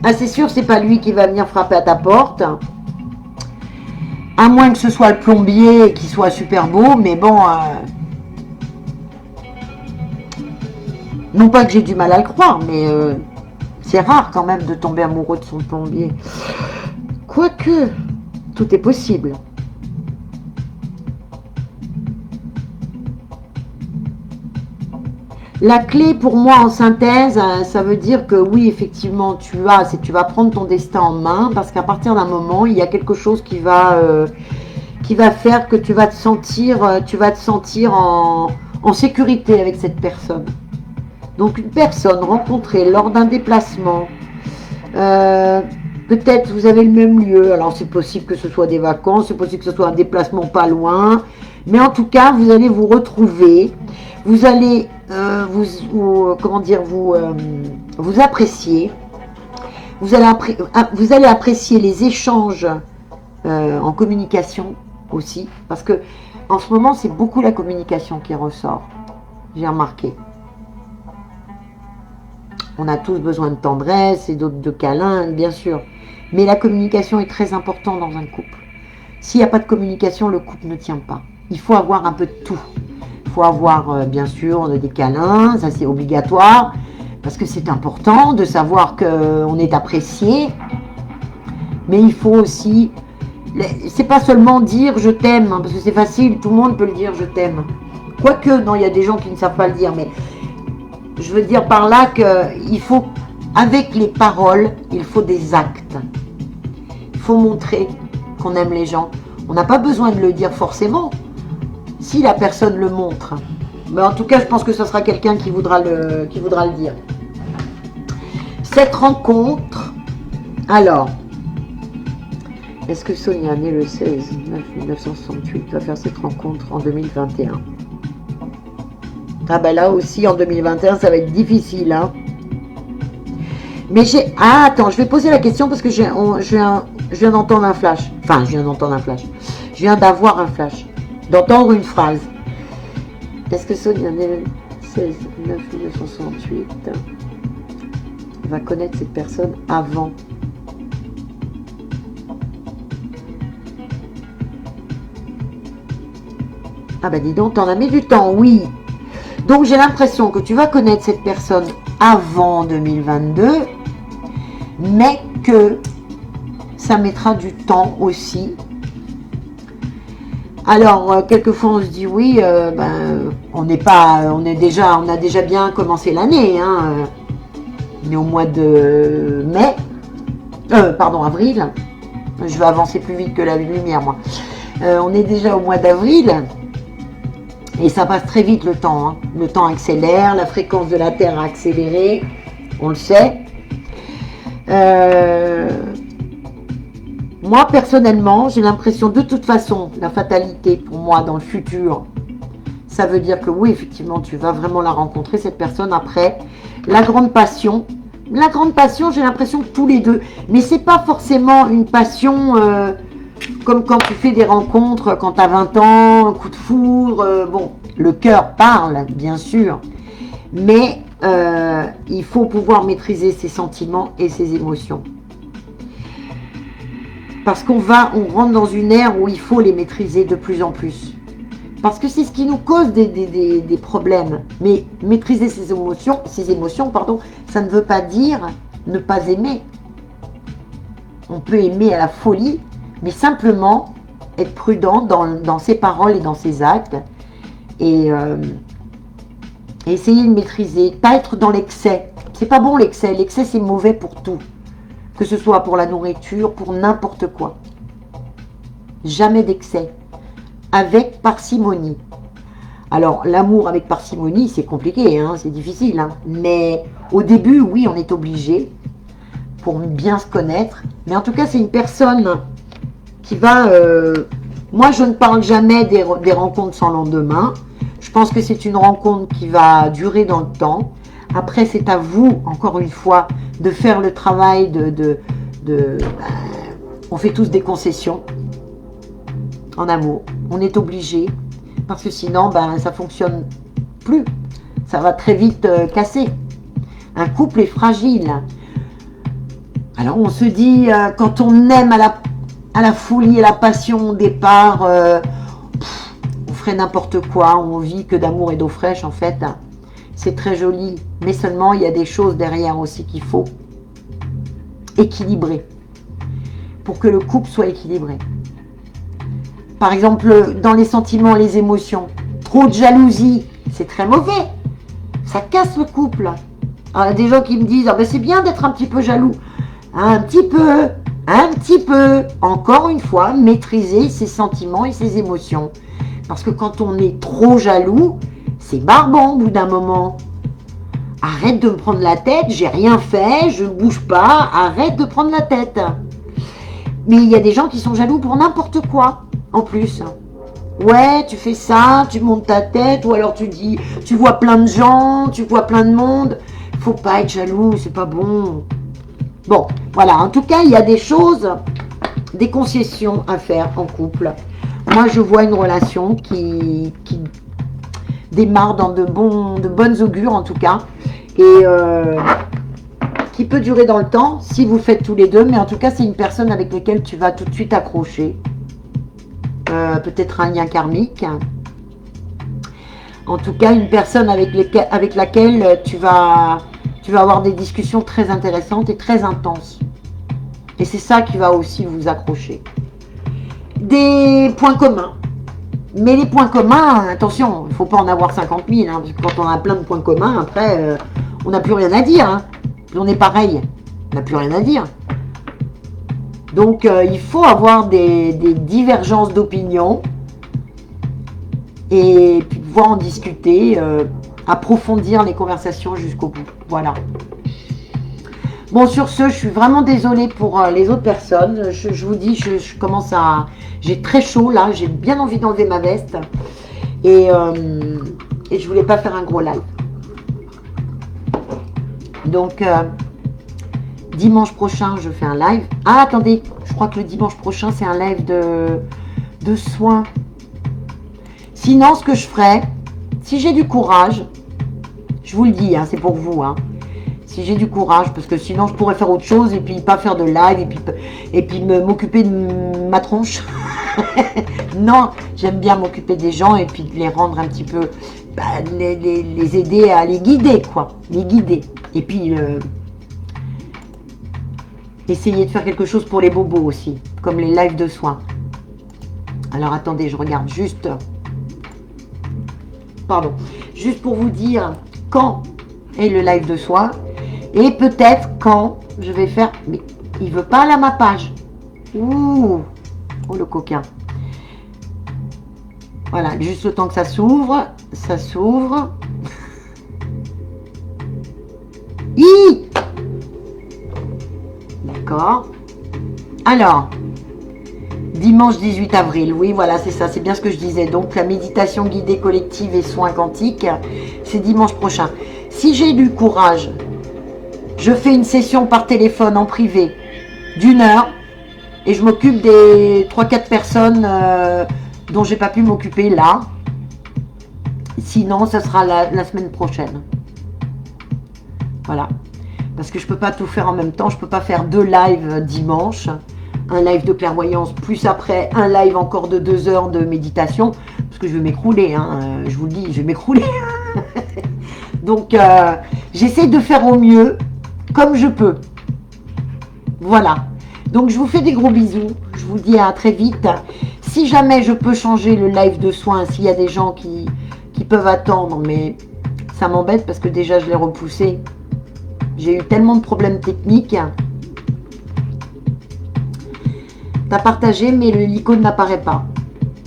Ah, c'est sûr, c'est pas lui qui va venir frapper à ta porte. À moins que ce soit le plombier qui soit super beau, mais bon... non pas que j'ai du mal à le croire, mais c'est rare quand même de tomber amoureux de son plombier. Quoique, tout est possible. La clé pour moi en synthèse, ça veut dire que oui, effectivement, tu vas prendre ton destin en main parce qu'à partir d'un moment, il y a quelque chose qui va faire que tu vas te sentir en sécurité avec cette personne. Donc une personne rencontrée lors d'un déplacement, peut-être vous avez le même lieu, alors c'est possible que ce soit des vacances, c'est possible que ce soit un déplacement pas loin, mais en tout cas vous allez vous retrouver, vous allez vous apprécier, vous allez apprécier les échanges en communication aussi, parce que en ce moment c'est beaucoup la communication qui ressort, j'ai remarqué. On a tous besoin de tendresse et d'autres de câlins, bien sûr. Mais la communication est très importante dans un couple. S'il n'y a pas de communication, le couple ne tient pas. Il faut avoir un peu de tout. Il faut avoir, bien sûr, des câlins, ça c'est obligatoire, parce que c'est important de savoir qu'on est apprécié. Mais il faut aussi... C'est pas seulement dire je t'aime, hein, parce que c'est facile, tout le monde peut le dire je t'aime. Quoique, non, il y a des gens qui ne savent pas le dire, mais... Je veux dire par là qu'il faut, avec les paroles, il faut des actes. Il faut montrer qu'on aime les gens. On n'a pas besoin de le dire forcément, si la personne le montre. Mais en tout cas, je pense que ce sera quelqu'un qui voudra le dire. Cette rencontre, alors, est-ce que Sonia, née le 16 9 1968, va faire cette rencontre en 2021 ? Ah ben là aussi en 2021 ça va être difficile hein. Mais j'ai... Ah attends, je vais poser la question parce que je viens d'entendre un flash. Enfin je viens d'entendre un flash. Je viens d'avoir un flash. D'entendre une phrase. Est-ce que Sonia le 16 9 1968 va connaître cette personne avant ? Ah ben dis donc, t'en as mis du temps, oui. Donc j'ai l'impression que tu vas connaître cette personne avant 2022, mais que ça mettra du temps aussi. Alors quelquefois on se dit oui, on a déjà bien commencé l'année, hein. On est au mois de avril. Je vais avancer plus vite que la lumière moi. On est déjà au mois d'avril. Et ça passe très vite le temps, hein. Le temps accélère, la fréquence de la Terre a accéléré, on le sait. Moi, personnellement, j'ai l'impression, de toute façon, la fatalité pour moi dans le futur, ça veut dire que oui, effectivement, tu vas vraiment la rencontrer, cette personne, après. La grande passion, j'ai l'impression que tous les deux, mais c'est pas forcément une passion... comme quand tu fais des rencontres quand tu as 20 ans, un coup de foudre, bon, le cœur parle, bien sûr, mais il faut pouvoir maîtriser ses sentiments et ses émotions. Parce qu'on rentre dans une ère où il faut les maîtriser de plus en plus. Parce que c'est ce qui nous cause des problèmes. Mais maîtriser ses émotions, ça ne veut pas dire ne pas aimer. On peut aimer à la folie, mais simplement être prudent dans ses paroles et dans ses actes et essayer de maîtriser, pas être dans l'excès. C'est pas bon l'excès, c'est mauvais pour tout, que ce soit pour la nourriture, pour n'importe quoi. Jamais d'excès, avec parcimonie. Alors l'amour avec parcimonie c'est compliqué, hein, c'est difficile, hein. Mais au début oui on est obligé pour bien se connaître, mais en tout cas c'est une personne qui va... moi, je ne parle jamais des rencontres sans lendemain. Je pense que c'est une rencontre qui va durer dans le temps. Après, c'est à vous, encore une fois, de faire le travail on fait tous des concessions en amour. On est obligé, parce que sinon, ça ne fonctionne plus. Ça va très vite casser. Un couple est fragile. Alors, on se dit, quand on aime à la folie et la passion au départ, on ferait n'importe quoi, on vit que d'amour et d'eau fraîche en fait, c'est très joli, mais seulement il y a des choses derrière aussi qu'il faut équilibrer, pour que le couple soit équilibré. Par exemple, dans les sentiments, les émotions, trop de jalousie, c'est très mauvais, Ça casse le couple. Alors, il y a des gens qui me disent, ah ben c'est bien d'être un petit peu jaloux. Un petit peu. Encore une fois, maîtriser ses sentiments et ses émotions. Parce que quand on est trop jaloux, c'est barbant au bout d'un moment. Arrête de me prendre la tête, j'ai rien fait, je ne bouge pas, arrête de prendre la tête. Mais il y a des gens qui sont jaloux pour n'importe quoi, en plus. Ouais, tu fais ça, tu montes ta tête, ou alors tu dis, tu vois plein de gens, tu vois plein de monde. Faut pas être jaloux, c'est pas bon. Bon, voilà, en tout cas, il y a des choses, des concessions à faire en couple. Moi, je vois une relation qui démarre dans de bonnes augures, en tout cas, et qui peut durer dans le temps, si vous faites tous les deux, mais en tout cas, c'est une personne avec laquelle tu vas tout de suite accrocher. Peut-être un lien karmique. En tout cas, une personne avec laquelle tu vas avoir des discussions très intéressantes et très intenses. Et c'est ça qui va aussi vous accrocher. Des points communs. Mais les points communs, attention, il ne faut pas en avoir 50 000, hein, parce que quand on a plein de points communs, après, on n'a plus rien à dire. Hein. On est pareil, on n'a plus rien à dire. Donc, il faut avoir des divergences d'opinion et puis pouvoir en discuter, approfondir les conversations jusqu'au bout. Voilà. Bon, sur ce, je suis vraiment désolée pour les autres personnes. Je vous dis, je commence à... J'ai très chaud, là. J'ai bien envie d'enlever ma veste. Et je voulais pas faire un gros live. Donc, dimanche prochain, je fais un live. Ah, attendez, je crois que le dimanche prochain, c'est un live de soins. Sinon, ce que je ferai, si j'ai du courage, je vous le dis, hein, c'est pour vous, hein, si j'ai du courage, parce que sinon, je pourrais faire autre chose et puis pas faire de live et puis m'occuper de ma tronche. Non, j'aime bien m'occuper des gens et puis les rendre un petit peu, les aider à les guider, quoi, les guider. Et puis, essayer de faire quelque chose pour les bobos aussi, comme les lives de soins. Alors, attendez, je regarde juste... Pardon. Juste pour vous dire quand est le live de soins. Et peut-être quand je vais faire... Mais il veut pas là ma page. Ouh. Oh, le coquin. Voilà, juste le temps que ça s'ouvre. Ça s'ouvre. D'accord. Alors, dimanche 18 avril, oui, voilà, c'est ça, c'est bien ce que je disais. Donc, la méditation guidée collective et soins quantiques, c'est dimanche prochain. Si j'ai du courage, je fais une session par téléphone en privé d'1 heure et je m'occupe des 3-4 personnes dont j'ai pas pu m'occuper là. Sinon, ça sera la semaine prochaine. Voilà. Parce que je peux pas tout faire en même temps. Je peux pas faire 2 lives dimanche. Un live de clairvoyance, plus après un live encore de 2 heures de méditation. Parce que je vais m'écrouler. Hein, je vous le dis, je vais m'écrouler. Donc, j'essaie de faire au mieux, comme je peux. Voilà. Donc, je vous fais des gros bisous. Je vous dis à très vite. Si jamais je peux changer le live de soins, s'il y a des gens qui peuvent attendre, mais ça m'embête parce que déjà, je l'ai repoussé. J'ai eu tellement de problèmes techniques. T'as partagé, mais l'icône n'apparaît pas.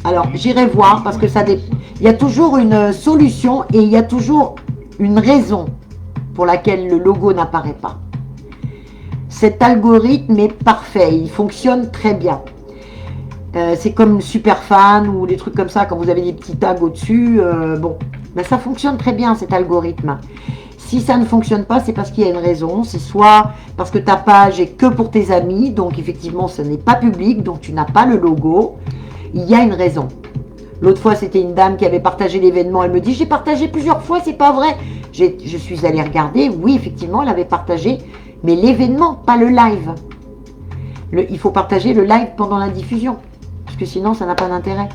Alors, j'irai voir parce que il y a toujours une solution et il y a toujours une raison pour laquelle le logo n'apparaît pas. Cet algorithme est parfait, il fonctionne très bien. C'est comme Superfan ou des trucs comme ça, quand vous avez des petits tags au-dessus. Bon, ben ça fonctionne très bien cet algorithme. Si ça ne fonctionne pas, c'est parce qu'il y a une raison. C'est soit parce que ta page est que pour tes amis, donc effectivement, ce n'est pas public, donc tu n'as pas le logo. Il y a une raison. L'autre fois, c'était une dame qui avait partagé l'événement. Elle me dit, j'ai partagé plusieurs fois, c'est pas vrai. Je suis allée regarder. Oui, effectivement, elle avait partagé, mais l'événement, pas le live. Il faut partager le live pendant la diffusion, parce que sinon, ça n'a pas d'intérêt.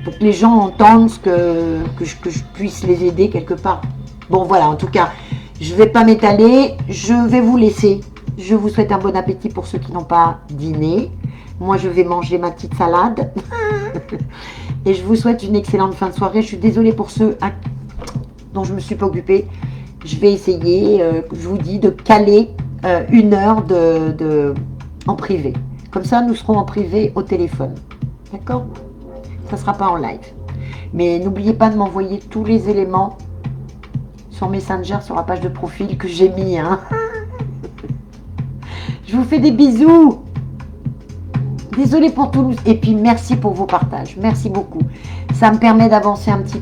Pour que les gens entendent que je puisse les aider quelque part. Bon, voilà, en tout cas, je ne vais pas m'étaler, je vais vous laisser. Je vous souhaite un bon appétit pour ceux qui n'ont pas dîné. Moi, je vais manger ma petite salade. Et je vous souhaite une excellente fin de soirée. Je suis désolée pour ceux dont je ne me suis pas occupée. Je vais essayer, je vous dis, de caler 1 heure en privé. Comme ça, nous serons en privé au téléphone. D'accord? Ça ne sera pas en live. Mais n'oubliez pas de m'envoyer tous les éléments sur Messenger, sur la page de profil que j'ai mis. Hein. Je vous fais des bisous. Désolée pour Toulouse. Et puis, merci pour vos partages. Merci beaucoup. Ça me permet d'avancer un petit peu.